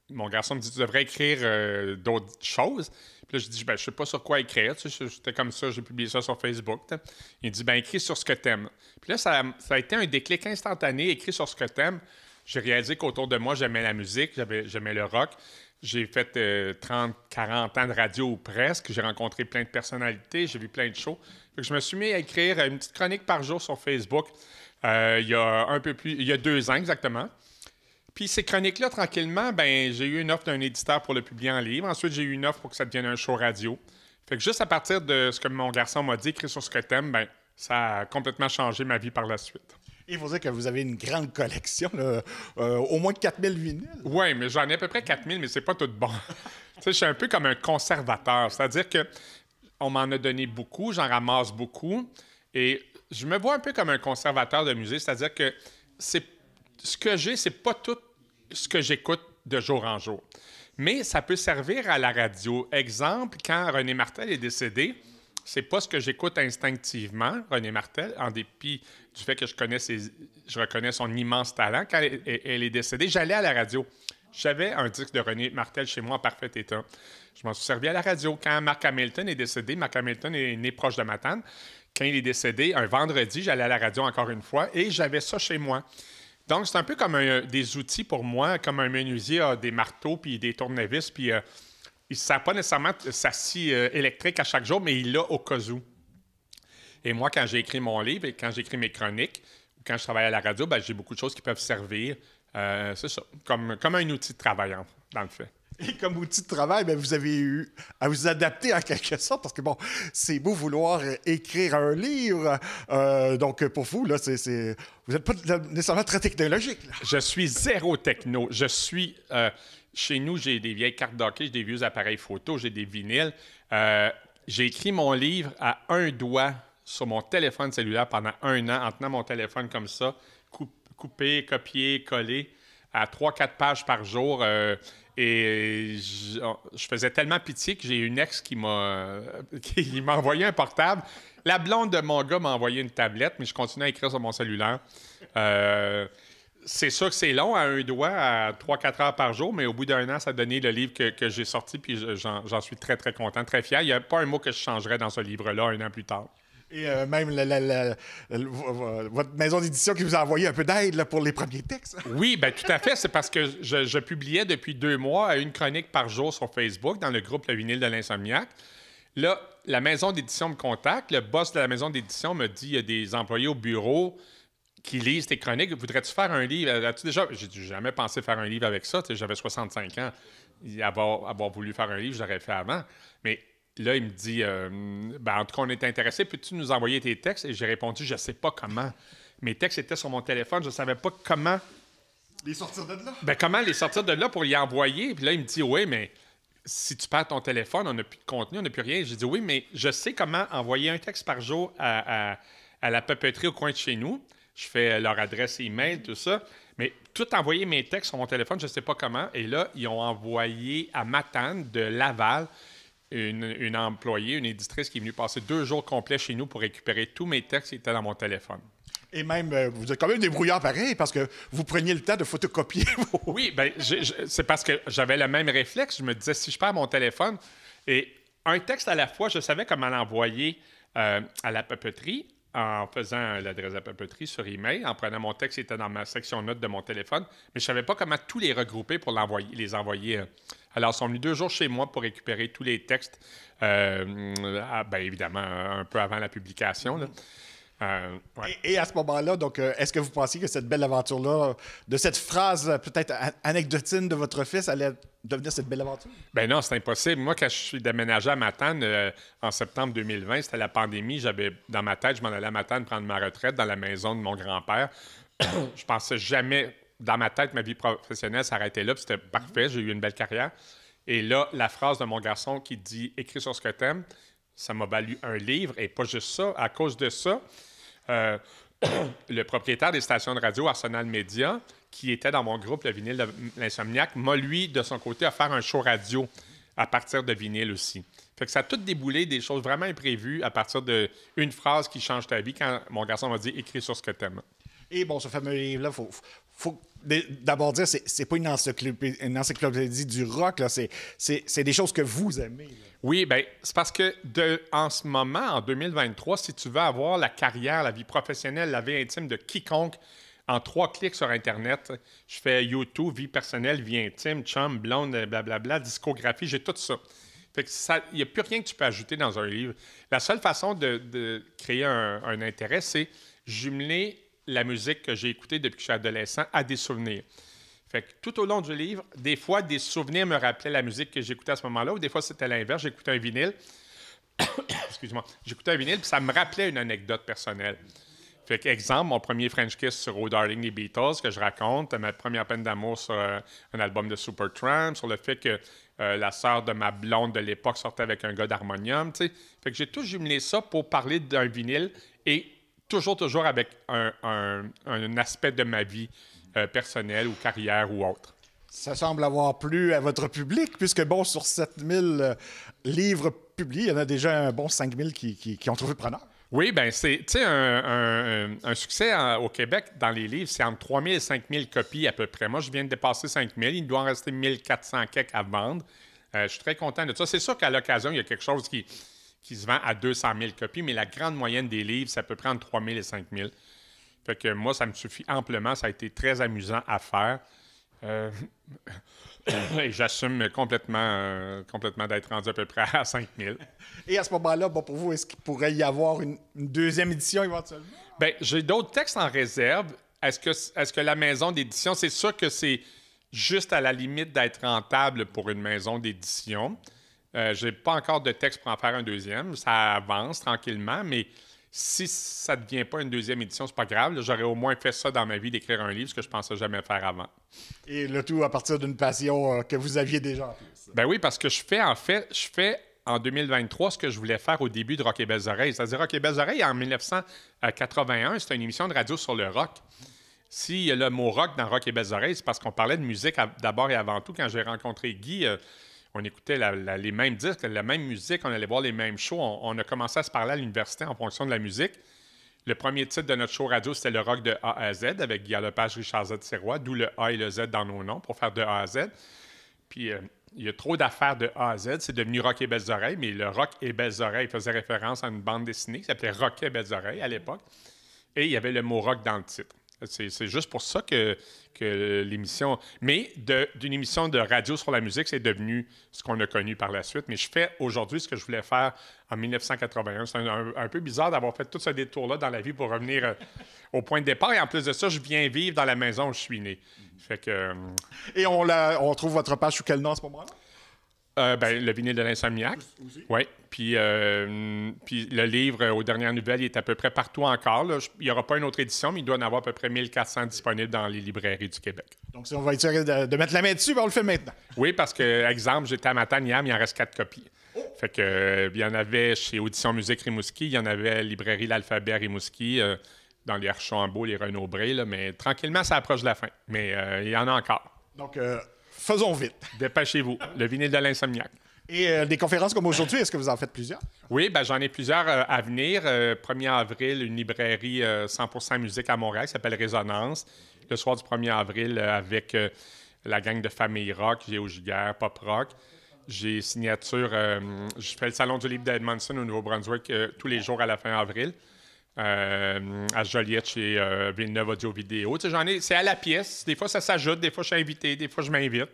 mon garçon me dit « Tu devrais écrire d'autres choses. » Puis là, je dis, je sais pas sur quoi écrire. Tu sais, j'étais comme ça, j'ai publié ça sur Facebook. T'sais. Il dit, écris sur ce que t'aimes. Puis là, ça a été un déclic instantané, écris sur ce que t'aimes. J'ai réalisé qu'autour de moi, j'aimais la musique, j'aimais le rock. J'ai fait 30, 40 ans de radio ou presque. J'ai rencontré plein de personnalités, j'ai vu plein de shows. Fait que je me suis mis à écrire une petite chronique par jour sur Facebook il y a 2 ans exactement. Puis ces chroniques-là, tranquillement, j'ai eu une offre d'un éditeur pour le publier en livre. Ensuite, j'ai eu une offre pour que ça devienne un show radio. Fait que juste à partir de ce que mon garçon m'a dit, écrit sur ce que t'aimes, ça a complètement changé ma vie par la suite. Il faut dire que vous avez une grande collection, là, au moins de 4000 vinyles. Oui, mais j'en ai à peu près 4000, mais c'est pas tout bon. Tu sais, je suis un peu comme un conservateur. C'est-à-dire qu'on m'en a donné beaucoup, j'en ramasse beaucoup. Et je me vois un peu comme un conservateur de musée. C'est-à-dire que ce que j'ai, c'est pas tout ce que j'écoute de jour en jour. Mais ça peut servir à la radio. Exemple, quand René Martel est décédé, c'est pas ce que j'écoute instinctivement, René Martel, en dépit du fait que je reconnais son immense talent. Quand elle est décédée, j'allais à la radio. J'avais un disque de René Martel chez moi en parfait état. Je m'en suis servi à la radio. Quand Mark Hamilton est décédé, Mark Hamilton est né proche de Matane. Quand il est décédé, un vendredi, j'allais à la radio encore une fois et j'avais ça chez moi. Donc, c'est un peu comme des outils pour moi, comme un menuisier a des marteaux puis des tournevis, puis il ne sert pas nécessairement sa scie électrique à chaque jour, mais il l'a au cas où. Et moi, quand j'ai écrit mon livre et quand j'écris mes chroniques, ou quand je travaille à la radio, j'ai beaucoup de choses qui peuvent servir, c'est ça, comme un outil de travail, dans le fait. Et comme outil de travail, vous avez eu à vous adapter en quelque sorte, parce que, c'est beau vouloir écrire un livre. Donc, pour vous, là, vous n'êtes pas nécessairement très technologique. Là. Je suis zéro techno. Chez nous, j'ai des vieilles cartes d'hockey, j'ai des vieux appareils photo, j'ai des vinyles. J'ai écrit mon livre à un doigt sur mon téléphone cellulaire pendant 1 an, en tenant mon téléphone comme ça, coupé, copié, collé, à 3-4 pages par jour. Et je faisais tellement pitié que j'ai une ex qui m'a envoyé un portable. La blonde de mon gars m'a envoyé une tablette, mais je continue à écrire sur mon cellulaire. C'est sûr que c'est long, à un doigt, à 3-4 heures par jour, mais au bout d'1 an, ça a donné le livre que j'ai sorti, puis j'en suis très, très content, très fier. Il n'y a pas un mot que je changerais dans ce livre-là 1 an plus tard. Et même votre maison d'édition qui vous a envoyé un peu d'aide là, pour les premiers textes. Oui, bien tout à fait. C'est parce que je publiais depuis 2 mois une chronique par jour sur Facebook dans le groupe Le Vinyle de l'Insomniaque. Là, la maison d'édition me contacte. Le boss de la maison d'édition me dit il y a des employés au bureau qui lisent tes chroniques. Voudrais-tu faire un livre? As-tu déjà... J'ai jamais pensé faire un livre avec ça. J'avais 65 ans. Avoir voulu faire un livre, j'aurais fait avant. Mais là, il me dit, en tout cas, on est intéressé. Peux-tu nous envoyer tes textes? Et j'ai répondu, je ne sais pas comment. Mes textes étaient sur mon téléphone. Je ne savais pas comment... Les sortir de là? Comment les sortir de là pour y envoyer? Puis là, il me dit, oui, mais si tu perds ton téléphone, on n'a plus de contenu, on n'a plus rien. J'ai dit, oui, mais je sais comment envoyer un texte par jour à la papeterie au coin de chez nous. Je fais leur adresse email, tout ça. Mais tout envoyer mes textes sur mon téléphone, je ne sais pas comment. Et là, ils ont envoyé à Matane de Laval une employée, une éditrice qui est venue passer 2 jours complets chez nous pour récupérer tous mes textes qui étaient dans mon téléphone. Et même, vous êtes quand même débrouillard pareil, parce que vous preniez le temps de photocopier vos... Oui, bien, c'est parce que j'avais le même réflexe. Je me disais, si je perds mon téléphone, et un texte à la fois, je savais comment l'envoyer à la papeterie, en faisant l'adresse de la papeterie sur email, en prenant mon texte qui était dans ma section notes de mon téléphone, mais je ne savais pas comment tous les regrouper pour les envoyer. Alors, ils sont venus 2 jours chez moi pour récupérer tous les textes, évidemment, un peu avant la publication, là. Ouais. Et à ce moment-là, donc, est-ce que vous pensiez que cette belle aventure-là, de cette phrase peut-être anecdotine de votre fils, allait devenir cette belle aventure? Ben non, c'est impossible. Moi, quand je suis déménagé à Matane en septembre 2020, c'était la pandémie. J'avais dans ma tête, je m'en allais à Matane prendre ma retraite dans la maison de mon grand-père. Je pensais jamais, dans ma tête, ma vie professionnelle s'arrêtait là. Puis c'était parfait, j'ai eu une belle carrière. Et là, la phrase de mon garçon qui dit « Écris sur ce que t'aimes », ça m'a valu un livre. Et pas juste ça, à cause de ça, le propriétaire des stations de radio Arsenal Média, qui était dans mon groupe, le Vinyle de l'Insomniaque, m'a, lui, de son côté, offert un show radio à partir de vinyle aussi. Fait que ça a tout déboulé, des choses vraiment imprévues à partir d'une phrase qui change ta vie quand mon garçon m'a dit « Écris sur ce que t'aimes ». Et bon, ce fameux livre-là, faut d'abord dire, c'est pas une encyclopédie du rock, là, c'est des choses que vous aimez. Là. Oui, bien, c'est parce que en ce moment, en 2023, si tu veux avoir la carrière, la vie professionnelle, la vie intime de quiconque, en 3 clics sur Internet, je fais YouTube, vie personnelle, vie intime, chum, blonde, blablabla, discographie, j'ai tout ça. Fait que il n'y a plus rien que tu peux ajouter dans un livre. La seule façon de créer un intérêt, c'est jumeler la musique que j'ai écoutée depuis que je suis adolescent à des souvenirs. Fait que tout au long du livre, des fois, des souvenirs me rappelaient la musique que j'écoutais à ce moment-là, ou des fois, c'était l'inverse. J'écoutais un vinyle. Excuse-moi. J'écoutais un vinyle, puis ça me rappelait une anecdote personnelle. Fait qu'exemple, mon premier French Kiss sur Oh Darling des Beatles, que je raconte, ma première peine d'amour sur un album de Supertramp, sur le fait que la sœur de ma blonde de l'époque sortait avec un gars d'harmonium, tu sais. Fait que j'ai tout jumelé ça pour parler d'un vinyle et toujours avec un aspect de ma vie personnelle ou carrière ou autre. Ça semble avoir plu à votre public, puisque, bon, sur 7000 livres publiés, il y en a déjà un bon 5000 qui ont trouvé preneur. Oui, bien, c'est un succès au Québec dans les livres, c'est entre 3000 et 5000 copies à peu près. Moi, je viens de dépasser 5000. Il doit en rester 1400 quelques à vendre. Je suis très content de ça. C'est sûr qu'à l'occasion, il y a quelque chose qui se vend à 200 000 copies, mais la grande moyenne des livres, c'est à peu près entre 3 000 et 5 000. Fait que moi, ça me suffit amplement. Ça a été très amusant à faire. Et j'assume complètement d'être rendu à peu près à 5 000. Et à ce moment-là, bon, pour vous, est-ce qu'il pourrait y avoir une deuxième édition éventuellement? Bien, j'ai d'autres textes en réserve. Est-ce que la maison d'édition, c'est sûr que c'est juste à la limite d'être rentable pour une maison d'édition. Je n'ai pas encore de texte pour en faire un deuxième. Ça avance tranquillement, mais si ça ne devient pas une deuxième édition, c'est pas grave. J'aurais au moins fait ça dans ma vie, d'écrire un livre, ce que je ne pensais jamais faire avant. Et le tout à partir d'une passion que vous aviez déjà en plus. Ben oui, parce que je fais en 2023 ce que je voulais faire au début de Rock et Belles Oreilles. C'est-à-dire, Rock et Belles Oreilles, en 1981, c'était une émission de radio sur le rock. S'il y a le mot rock dans Rock et Belles Oreilles, c'est parce qu'on parlait de musique d'abord et avant tout. Quand j'ai rencontré Guy, on écoutait les mêmes disques, la même musique, on allait voir les mêmes shows. On a commencé à se parler à l'université en fonction de la musique. Le premier titre de notre show radio, c'était le rock de A à Z avec Guy Lepage, Richard Z. Sirois, d'où le A et le Z dans nos noms pour faire de A à Z. Puis il y a trop d'affaires de A à Z. C'est devenu Rock et Belles Oreilles, mais le Rock et Belles Oreilles faisait référence à une bande dessinée qui s'appelait Rock et Belles Oreilles à l'époque. Et il y avait le mot rock dans le titre. C'est juste pour ça que l'émission... Mais d'une émission de radio sur la musique, c'est devenu ce qu'on a connu par la suite. Mais je fais aujourd'hui ce que je voulais faire en 1981. C'est un peu bizarre d'avoir fait tout ce détour-là dans la vie pour revenir au point de départ. Et en plus de ça, je viens vivre dans la maison où je suis né. Fait que... Et on trouve votre page sous quel nom à ce moment-là? Le vinyle de l'Insomniaque. Oui. Puis le livre, aux dernières nouvelles, il est à peu près partout encore. Là. Il n'y aura pas une autre édition, mais il doit en avoir à peu près 1400 disponibles dans les librairies du Québec. Donc, si on va essayer de mettre la main dessus, on le fait maintenant. Oui, parce que, exemple, j'étais à Matane hier, mais il en reste 4 copies. Fait que, il y en avait chez Audition Musique Rimouski, il y en avait à librairie L'Alphabet Rimouski, dans les Archambault, les Renaud-Bré, mais tranquillement, ça approche de la fin. Mais il y en a encore. Donc, faisons vite. Dépêchez-vous. Le vinyle de l'Insomniaque. Et des conférences comme aujourd'hui, est-ce que vous en faites plusieurs? Oui, j'en ai plusieurs à venir. 1er avril, une librairie 100% musique à Montréal qui s'appelle Résonance. Le soir du 1er avril, avec la gang de Famille Rock, Géo Giguère, Pop Rock. J'ai signature, je fais le Salon du livre d'Edmondson au Nouveau-Brunswick tous les jours à la fin avril. À Joliette, chez Villeneuve Audio-Vidéo. C'est à la pièce. Des fois, ça s'ajoute. Des fois, je suis invité. Des fois, je m'invite.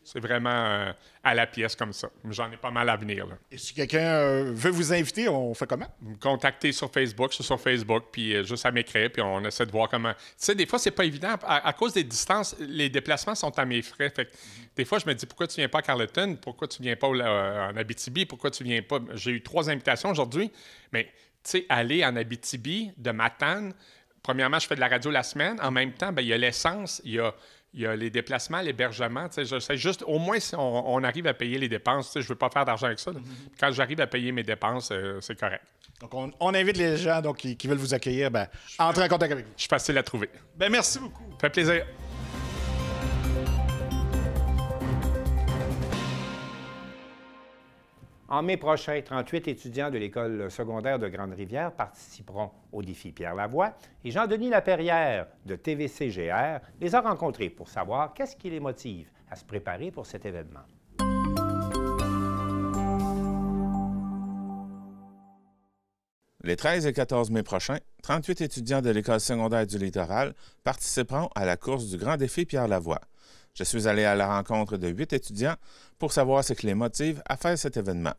C'est vraiment à la pièce comme ça. J'en ai pas mal à venir. Là. Et si quelqu'un veut vous inviter, on fait comment? Me contacter sur Facebook. Je suis sur Facebook, puis juste à m'écrire, puis on essaie de voir comment... Tu sais, des fois, c'est pas évident. À cause des distances, les déplacements sont à mes frais. Fait que, des fois, je me dis, pourquoi tu viens pas à Carleton? Pourquoi tu viens pas en Abitibi? Pourquoi tu viens pas... J'ai eu 3 invitations aujourd'hui, mais... Tu sais, aller en Abitibi, de Matane, premièrement, je fais de la radio la semaine. En même temps, il y a l'essence, il y a les déplacements, l'hébergement. Tu sais, j'essaie juste, au moins, si on arrive à payer les dépenses, tu sais, je ne veux pas faire d'argent avec ça. Quand j'arrive à payer mes dépenses, c'est correct. Donc, on invite les gens qui veulent vous accueillir à entrer en contact avec vous. Je suis facile à trouver. Merci beaucoup. Ça fait plaisir. En mai prochain, 38 étudiants de l'École secondaire de Grande-Rivière participeront au défi Pierre Lavoie et Jean-Denis Laperrière de TVC-GR les a rencontrés pour savoir qu'est-ce qui les motive à se préparer pour cet événement. Les 13 et 14 mai prochains, 38 étudiants de l'École secondaire du Littoral participeront à la course du Grand défi Pierre Lavoie. Je suis allé à la rencontre de 8 étudiants pour savoir ce qui les motive à faire cet événement.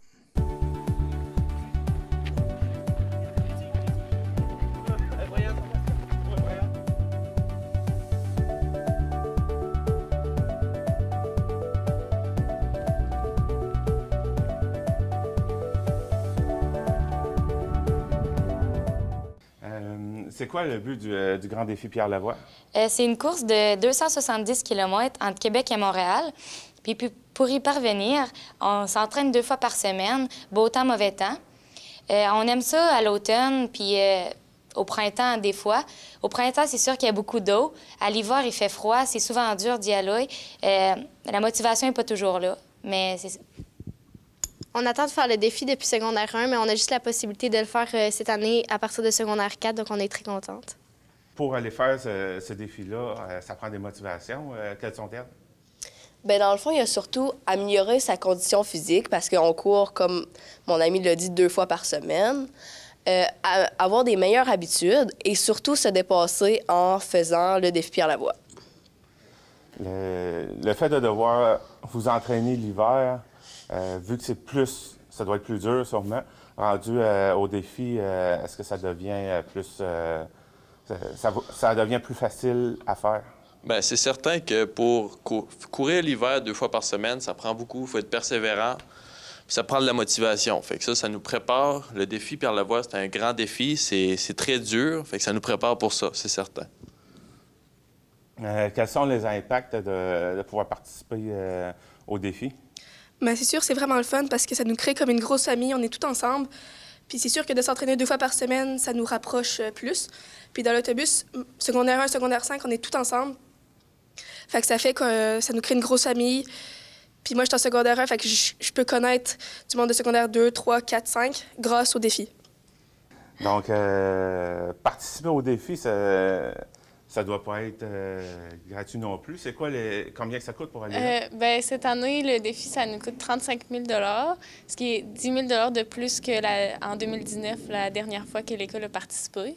C'est quoi le but du Grand défi Pierre Lavoie? C'est une course de 270 km entre Québec et Montréal. Puis pour y parvenir, on s'entraîne 2 fois par semaine, beau temps, mauvais temps. On aime ça à l'automne, puis au printemps, des fois. Au printemps, c'est sûr qu'il y a beaucoup d'eau. À l'hiver, il fait froid, c'est souvent dur d'y aller. La motivation n'est pas toujours là, mais c'est ça. On attend de faire le défi depuis secondaire 1, mais on a juste la possibilité de le faire cette année à partir de secondaire 4, donc on est très contente. Pour aller faire ce défi-là, ça prend des motivations. Quelles sont-elles? Bien, dans le fond, il y a surtout améliorer sa condition physique parce qu'on court, comme mon ami l'a dit, 2 fois par semaine. Avoir des meilleures habitudes et surtout se dépasser en faisant le défi Pierre Lavoie. Le fait de devoir vous entraîner l'hiver, vu que ça doit être plus dur sûrement, rendu au défi, est-ce que ça devient ça devient plus facile à faire? Bien, c'est certain que pour courir l'hiver 2 fois par semaine, ça prend beaucoup, il faut être persévérant, puis ça prend de la motivation. Fait que ça nous prépare. Le défi Pierre Lavoie, c'est un grand défi, c'est très dur, fait que ça nous prépare pour ça, c'est certain. Quels sont les impacts de pouvoir participer au défi? Mais c'est sûr, c'est vraiment le fun parce que ça nous crée comme une grosse famille, on est tout ensemble. Puis c'est sûr que de s'entraîner 2 fois par semaine, ça nous rapproche plus. Puis dans l'autobus, secondaire 1, secondaire 5, on est tout ensemble. Fait que ça fait que ça nous crée une grosse famille. Puis moi, je suis en secondaire 1, fait que je peux connaître du monde de secondaire 2, 3, 4, 5 grâce aux défis. Donc, participer au défi, ça doit pas être gratuit non plus. C'est quoi combien que ça coûte pour aller là? Ben, cette année, le défi, ça nous coûte 35 000 ce qui est 10 000 de plus qu'en 2019, la dernière fois que l'école a participé.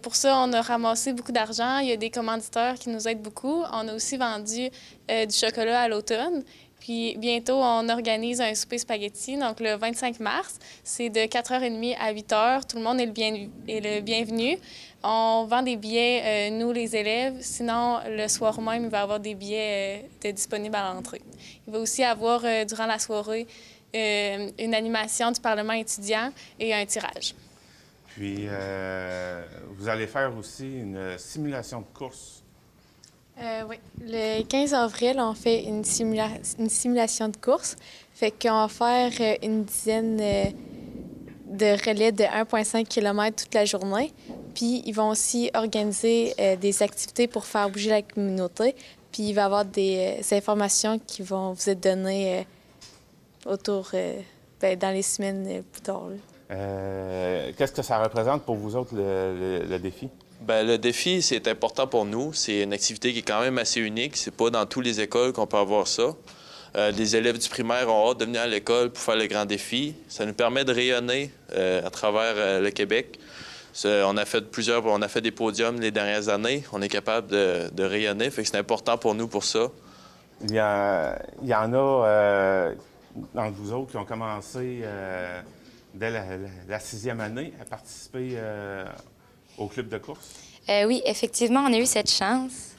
Pour ça, on a ramassé beaucoup d'argent. Il y a des commanditeurs qui nous aident beaucoup. On a aussi vendu du chocolat à l'automne. Puis bientôt, on organise un souper spaghetti, donc le 25 mars. C'est de 4h30 à 8h. Tout le monde est le bienvenu. On vend des billets, nous, les élèves. Sinon, le soir même, il va y avoir des billets disponibles à l'entrée. Il va aussi y avoir, durant la soirée, une animation du Parlement étudiant et un tirage. Puis, vous allez faire aussi une simulation de course. Oui. Le 15 avril, on fait une simulation de course. Fait qu'on va faire une dizaine de relais de 1,5 km toute la journée. Puis, ils vont aussi organiser des activités pour faire bouger la communauté. Puis, il va y avoir des informations qui vont vous être données dans les semaines plus tard. Qu'est-ce que ça représente pour vous autres, le défi? Bien, le défi, c'est important pour nous. C'est une activité qui est quand même assez unique. C'est pas dans toutes les écoles qu'on peut avoir ça. Les élèves du primaire ont hâte de venir à l'école pour faire le grand défi. Ça nous permet de rayonner à travers le Québec. On a fait des podiums les dernières années. On est capable de rayonner. Fait que c'est important pour nous pour ça. Il y en a d'entre vous autres qui ont commencé dès la 6e année à participer au club de course? Oui, effectivement, on a eu cette chance.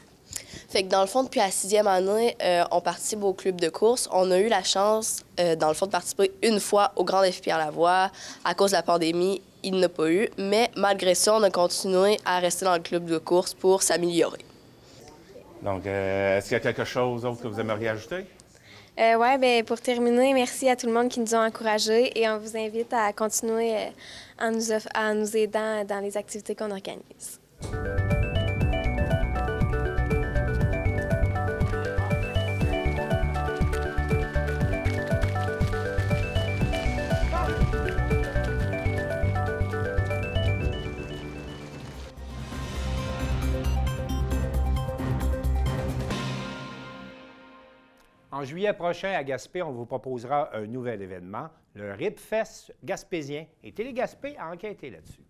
Fait que dans le fond, depuis la 6e année, on participe au club de course. On a eu la chance, dans le fond, de participer une fois au Grand Défi Pierre-Lavoie. À cause de la pandémie, il n'y en a pas eu. Mais malgré ça, on a continué à rester dans le club de course pour s'améliorer. Donc, est-ce qu'il y a quelque chose d'autre que vous aimeriez ajouter? Oui, bien, pour terminer, merci à tout le monde qui nous a encouragés et on vous invite à continuer en nous aidant dans les activités qu'on organise. En juillet prochain, à Gaspé, on vous proposera un nouvel événement, le RIPFest gaspésien. Et Télé-Gaspé a enquêté là-dessus.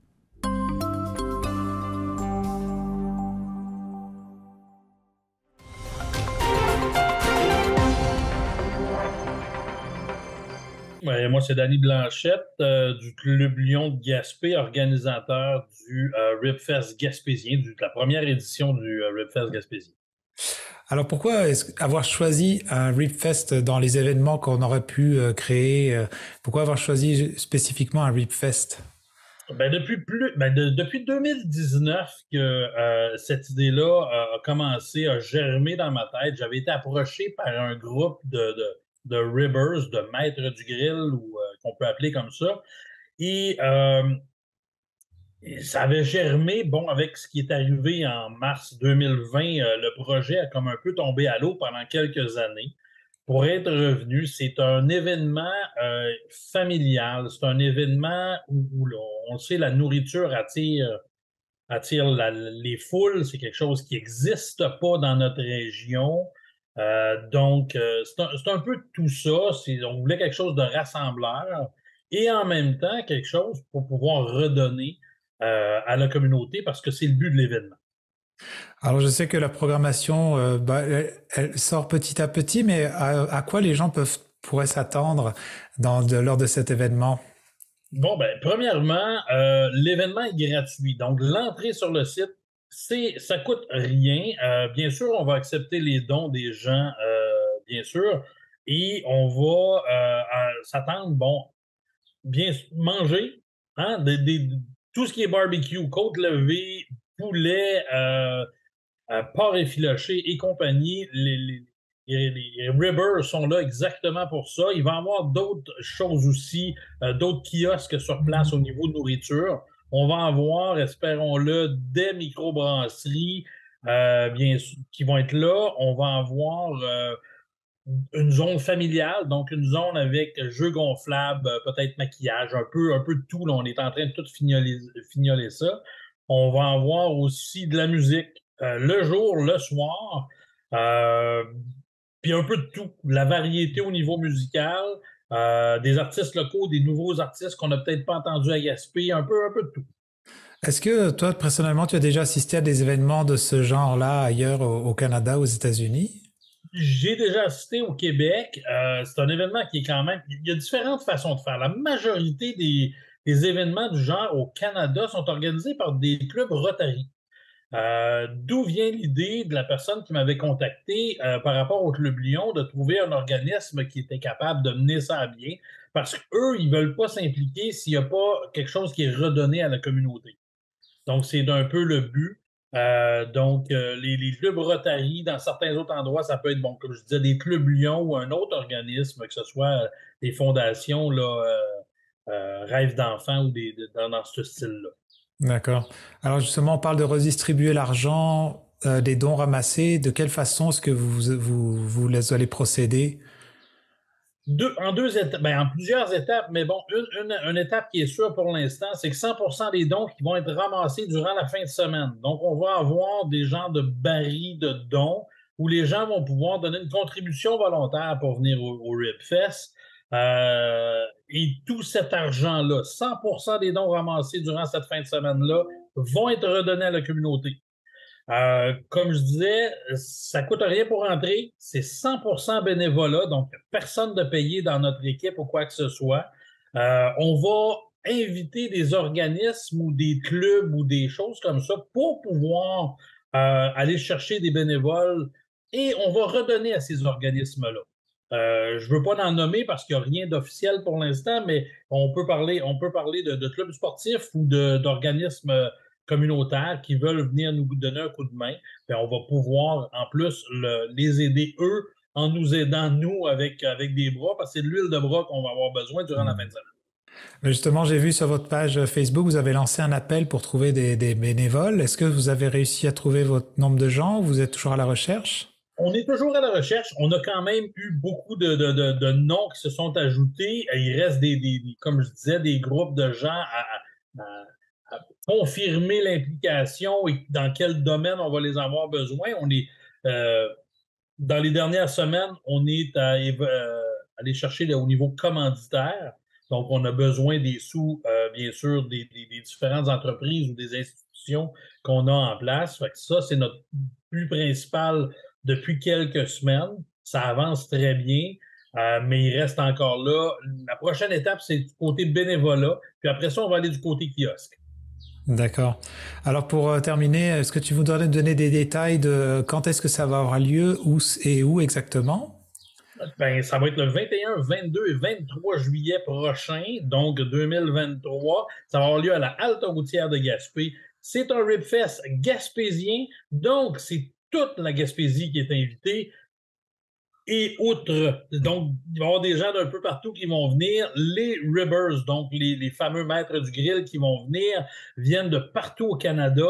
Ouais, moi, c'est Danny Blanchette du Club Lyon de Gaspé, organisateur du RIPFest gaspésien, de la première édition du RIPFest gaspésien. Alors pourquoi avoir choisi un RIPFest dans les événements qu'on aurait pu créer? Pourquoi avoir choisi spécifiquement un RIPFest? Depuis 2019 que cette idée-là a commencé à germer dans ma tête. J'avais été approché par un groupe de ribbers, de maîtres du grill, ou qu'on peut appeler comme ça. Et ça avait germé, avec ce qui est arrivé en mars 2020, le projet a comme un peu tombé à l'eau pendant quelques années. Pour être revenu, c'est un événement familial, c'est un événement où on sait, la nourriture attire les foules, c'est quelque chose qui n'existe pas dans notre région. Donc, c'est un peu tout ça. On voulait quelque chose de rassembleur et en même temps quelque chose pour pouvoir redonner à la communauté parce que c'est le but de l'événement. Alors, je sais que la programmation, elle sort petit à petit, mais à quoi les gens pourraient s'attendre lors de cet événement? Bon, premièrement, l'événement est gratuit. Donc, l'entrée sur le site, ça coûte rien. Bien sûr, on va accepter les dons des gens, bien sûr, et on va s'attendre, bien manger, hein, tout ce qui est barbecue, côte levée, poulet, porc effiloché et compagnie. les ribbers sont là exactement pour ça. Il va y avoir d'autres choses aussi, d'autres kiosques sur place au niveau de nourriture. On va avoir, espérons-le, des microbrasseries bien sûr, qui vont être là. On va avoir une zone familiale, donc une zone avec jeux gonflables, peut-être maquillage, un peu de tout. Là, on est en train de tout fignoler ça. On va avoir aussi de la musique le jour, le soir, puis un peu de tout. La variété au niveau musical, des artistes locaux, des nouveaux artistes qu'on n'a peut-être pas entendus à Gaspé, un peu de tout. Est-ce que toi, personnellement, tu as déjà assisté à des événements de ce genre-là ailleurs au Canada, aux États-Unis? J'ai déjà assisté au Québec. C'est un événement qui est quand même... Il y a différentes façons de faire. La majorité des événements du genre au Canada sont organisés par des clubs Rotary. D'où vient l'idée de la personne qui m'avait contacté par rapport au Club Lyon de trouver un organisme qui était capable de mener ça à bien, parce qu'eux, ils ne veulent pas s'impliquer s'il n'y a pas quelque chose qui est redonné à la communauté. Donc, c'est d'un peu le but. Les clubs Rotary, dans certains autres endroits, ça peut être, bon, comme je disais, des clubs Lyon ou un autre organisme, que ce soit des fondations, Rêve d'enfants ou dans ce style-là. D'accord. Alors justement, on parle de redistribuer l'argent des dons ramassés. De quelle façon est-ce que vous allez procéder? En plusieurs étapes, mais bon, une étape qui est sûre pour l'instant, c'est que 100% des dons qui vont être ramassés durant la fin de semaine. Donc, on va avoir des genres de barils de dons où les gens vont pouvoir donner une contribution volontaire pour venir au RibFest. Et tout cet argent-là, 100% des dons ramassés durant cette fin de semaine-là vont être redonnés à la communauté. Comme je disais, ça ne coûte rien pour entrer. C'est 100% bénévolat, donc personne de payé dans notre équipe ou quoi que ce soit. On va inviter des organismes ou des clubs ou des choses comme ça pour pouvoir aller chercher des bénévoles et on va redonner à ces organismes-là. Je ne veux pas en nommer parce qu'il n'y a rien d'officiel pour l'instant, mais on peut parler de clubs sportifs ou d'organismes communautaires qui veulent venir nous donner un coup de main. Puis on va pouvoir, en plus, les aider, eux, en nous aidant, nous, avec des bras, parce que c'est de l'huile de bras qu'on va avoir besoin durant la fin de semaine. Justement, j'ai vu sur votre page Facebook, vous avez lancé un appel pour trouver des bénévoles. Est-ce que vous avez réussi à trouver votre nombre de gens ou vous êtes toujours à la recherche? On est toujours à la recherche. On a quand même eu beaucoup de noms qui se sont ajoutés. Il reste, comme je disais, des groupes de gens à confirmer l'implication et dans quel domaine on va les avoir besoin. On est, dans les dernières semaines, on est allé chercher au niveau commanditaire. Donc, on a besoin des sous, bien sûr, des différentes entreprises ou des institutions qu'on a en place. Fait que ça, c'est notre but principal depuis quelques semaines. Ça avance très bien, mais il reste encore là. La prochaine étape, c'est du côté bénévolat. Puis après ça, on va aller du côté kiosque. D'accord. Alors pour terminer, est-ce que tu voudrais nous donner des détails de quand est-ce que ça va avoir lieu, où exactement? Ben, ça va être le 21, 22 et 23 juillet prochain, donc 2023. Ça va avoir lieu à la halte routière de Gaspé. C'est un RibFest gaspésien, donc c'est toute la Gaspésie qui est invitée. Et outre, donc, il va y avoir des gens d'un peu partout qui vont venir. Les ribbers, donc les fameux maîtres du grill qui vont venir, viennent de partout au Canada.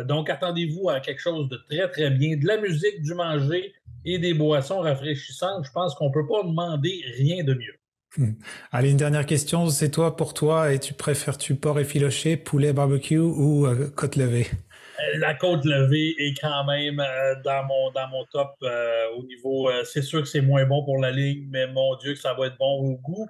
Donc, attendez-vous à quelque chose de très, très bien. De la musique, du manger et des boissons rafraîchissantes. Je pense qu'on ne peut pas demander rien de mieux. Allez, une dernière question. C'est pour toi, et préfères-tu porc effiloché, poulet barbecue ou côte levée? La côte levée est quand même dans mon top au niveau... c'est sûr que c'est moins bon pour la ligne, mais mon Dieu que ça va être bon au goût.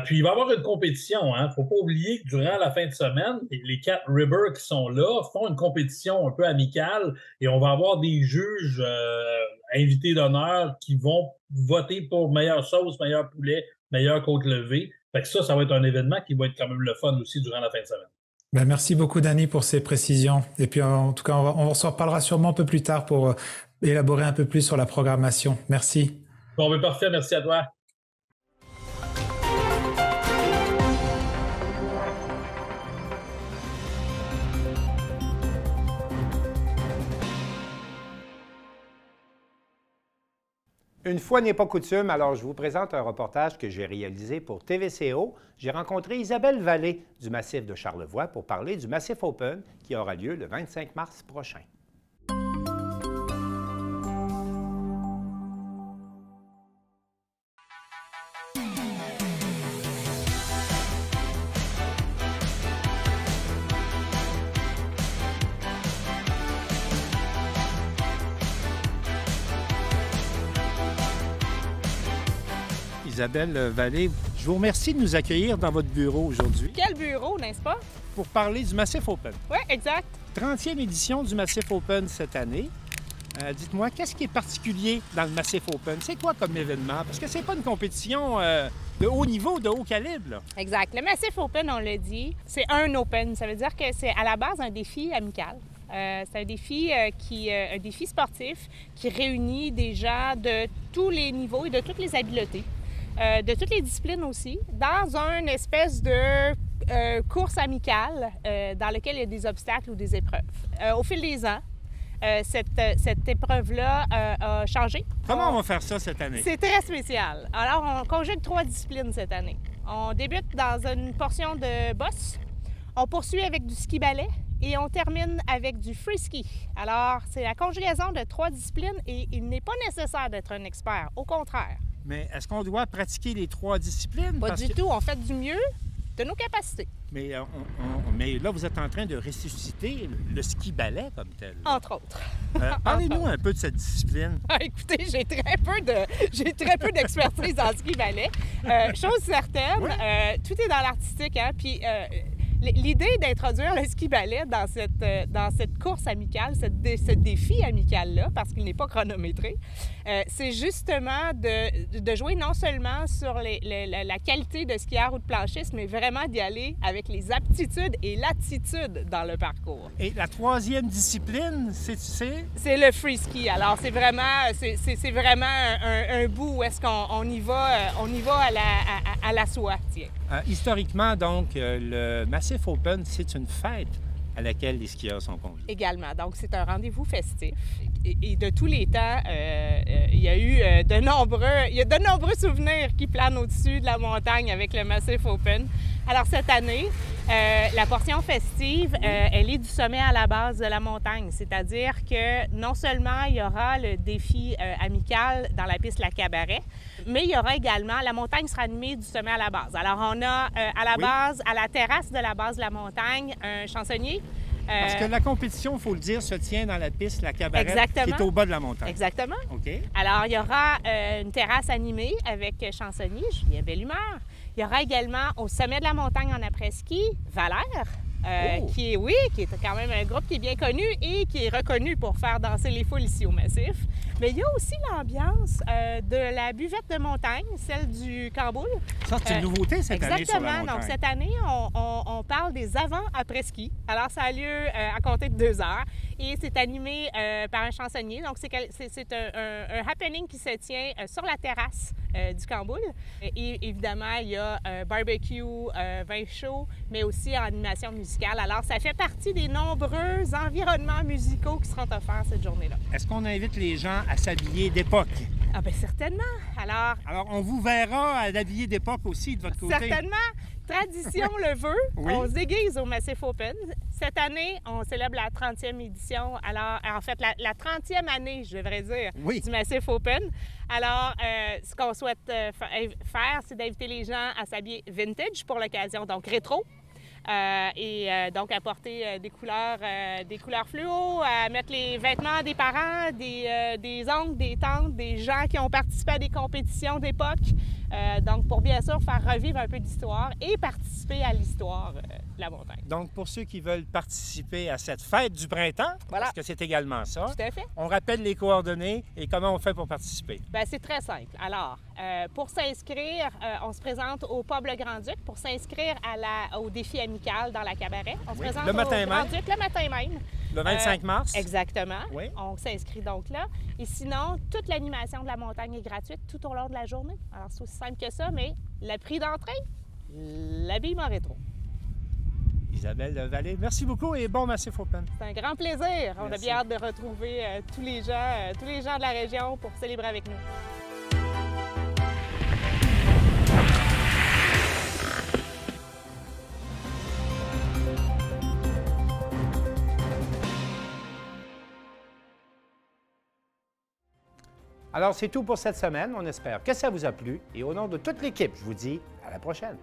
Puis il va y avoir une compétition. Il ne faut pas oublier que durant la fin de semaine, les 4 ribbers qui sont là font une compétition un peu amicale et on va avoir des juges invités d'honneur qui vont voter pour meilleure sauce, meilleur poulet, meilleure côte levée. Fait que ça va être un événement qui va être quand même le fun aussi durant la fin de semaine. Ben, merci beaucoup, Danny, pour ces précisions. Et puis, en tout cas, on s'en reparlera sûrement un peu plus tard pour élaborer un peu plus sur la programmation. Merci. Bon, ben parfait. Merci à toi. Une fois n'est pas coutume, alors je vous présente un reportage que j'ai réalisé pour TVCO. J'ai rencontré Isabelle Vallée du Massif de Charlevoix pour parler du Massif Open qui aura lieu le 25 mars prochain. Isabelle Vallée, je vous remercie de nous accueillir dans votre bureau aujourd'hui. Quel bureau, n'est-ce pas? Pour parler du Massif Open. Oui, exact. 30e édition du Massif Open cette année. Dites-moi, qu'est-ce qui est particulier dans le Massif Open? C'est quoi comme événement? Parce que c'est pas une compétition de haut niveau, de haut calibre. Là. Exact. Le Massif Open, on l'a dit, c'est un Open. Ça veut dire que c'est à la base un défi amical. C'est un défi un défi sportif qui réunit des gens de tous les niveaux et de toutes les habiletés. De toutes les disciplines aussi, dans une espèce de course amicale dans laquelle il y a des obstacles ou des épreuves. Au fil des ans, cette épreuve-là a changé. Comment on va faire ça cette année? C'est très spécial. Alors, on conjugue 3 disciplines cette année. On débute dans une portion de bosse, on poursuit avec du ski-ballet et on termine avec du free-ski. Alors, c'est la conjugaison de 3 disciplines et il n'est pas nécessaire d'être un expert, au contraire. Mais est-ce qu'on doit pratiquer les 3 disciplines? Pas du tout. On fait du mieux de nos capacités. Mais, mais là, vous êtes en train de ressusciter le ski-ballet comme tel. Entre autres. Parlez-nous un peu de cette discipline. Écoutez, j'ai très peu d'expertise en ski-ballet. Chose certaine, tout est dans l'artistique. Hein? Puis l'idée d'introduire le ski-ballet dans cette course amicale, ce défi amical-là, parce qu'il n'est pas chronométré, c'est justement de jouer non seulement sur la qualité de skieur ou de planchiste, mais vraiment d'y aller avec les aptitudes et l'attitude dans le parcours. Et la 3e discipline, c'est? C'est le free ski. Alors, c'est vraiment un bout où est-ce qu'on y va, à la soie, tiens. Historiquement, donc, le Massif Open, c'est une fête à laquelle les skieurs sont conviés. Également. Donc, c'est un rendez-vous festif. Et de tous les temps, il y a eu de nombreux souvenirs qui planent au-dessus de la montagne avec le Massif Open. Alors, cette année, la portion festive, elle est du sommet à la base de la montagne. C'est-à-dire que non seulement il y aura le défi amical dans la piste La Cabaret, mais il y aura également, la montagne sera animée du sommet à la base. Alors, on a à la base, à la terrasse de la base de la montagne, un chansonnier. Parce que la compétition, il faut le dire, se tient dans la piste La Cabaret, qui est au bas de la montagne. Exactement. OK. Alors, il y aura une terrasse animée avec chansonnier, Julien Bellumeur. Il y aura également au sommet de la montagne en après-ski, Valère, qui est quand même un groupe qui est bien connu et qui est reconnu pour faire danser les foules ici au Massif. Mais il y a aussi l'ambiance de la buvette de montagne, celle du Camboul. Ça, c'est une nouveauté cette année sur la montagne. Exactement. Donc, cette année, on parle des avant-après-ski. Alors, ça a lieu à compter de 2 heures et c'est animé par un chansonnier. Donc, c'est un happening qui se tient sur la terrasse du Camboul. Et évidemment, il y a barbecue, vin chaud, mais aussi animation musicale. Alors, ça fait partie des nombreux environnements musicaux qui seront offerts cette journée-là. Est-ce qu'on invite les gens à s'habiller d'époque? Ah bien, certainement. Alors, on vous verra à l'habiller d'époque aussi de votre côté. Certainement. Tradition le veut. Oui. On se déguise au Massif Open. Cette année, on célèbre la 30e édition. Alors, en fait, la 30e année, je devrais dire, du Massif Open. Alors, ce qu'on souhaite faire, c'est d'inviter les gens à s'habiller vintage pour l'occasion, donc rétro. Donc apporter des couleurs fluo, à mettre les vêtements des parents, des oncles, des tantes, des gens qui ont participé à des compétitions d'époque. Donc pour bien sûr faire revivre un peu d'histoire et participer à l'histoire de la montagne. Donc pour ceux qui veulent participer à cette fête du printemps, parce que c'est également ça, tout à fait. On rappelle les coordonnées et comment on fait pour participer. Bien, c'est très simple. Alors, pour s'inscrire, on se présente au pub Le Grand-Duc pour s'inscrire au défi amical dans la Cabaret. On se présente le matin au Grand-Duc le matin même. Le 25 mars? Exactement. Oui. On s'inscrit donc là. Et sinon, toute l'animation de la montagne est gratuite tout au long de la journée. Alors, c'est aussi simple que ça, mais le prix d'entrée, l'habillement rétro. Isabelle Vallée, merci beaucoup et bon Massif Open. C'est un grand plaisir. On a bien hâte de retrouver tous les gens de la région pour célébrer avec nous. Alors, c'est tout pour cette semaine. On espère que ça vous a plu. Et au nom de toute l'équipe, je vous dis à la prochaine.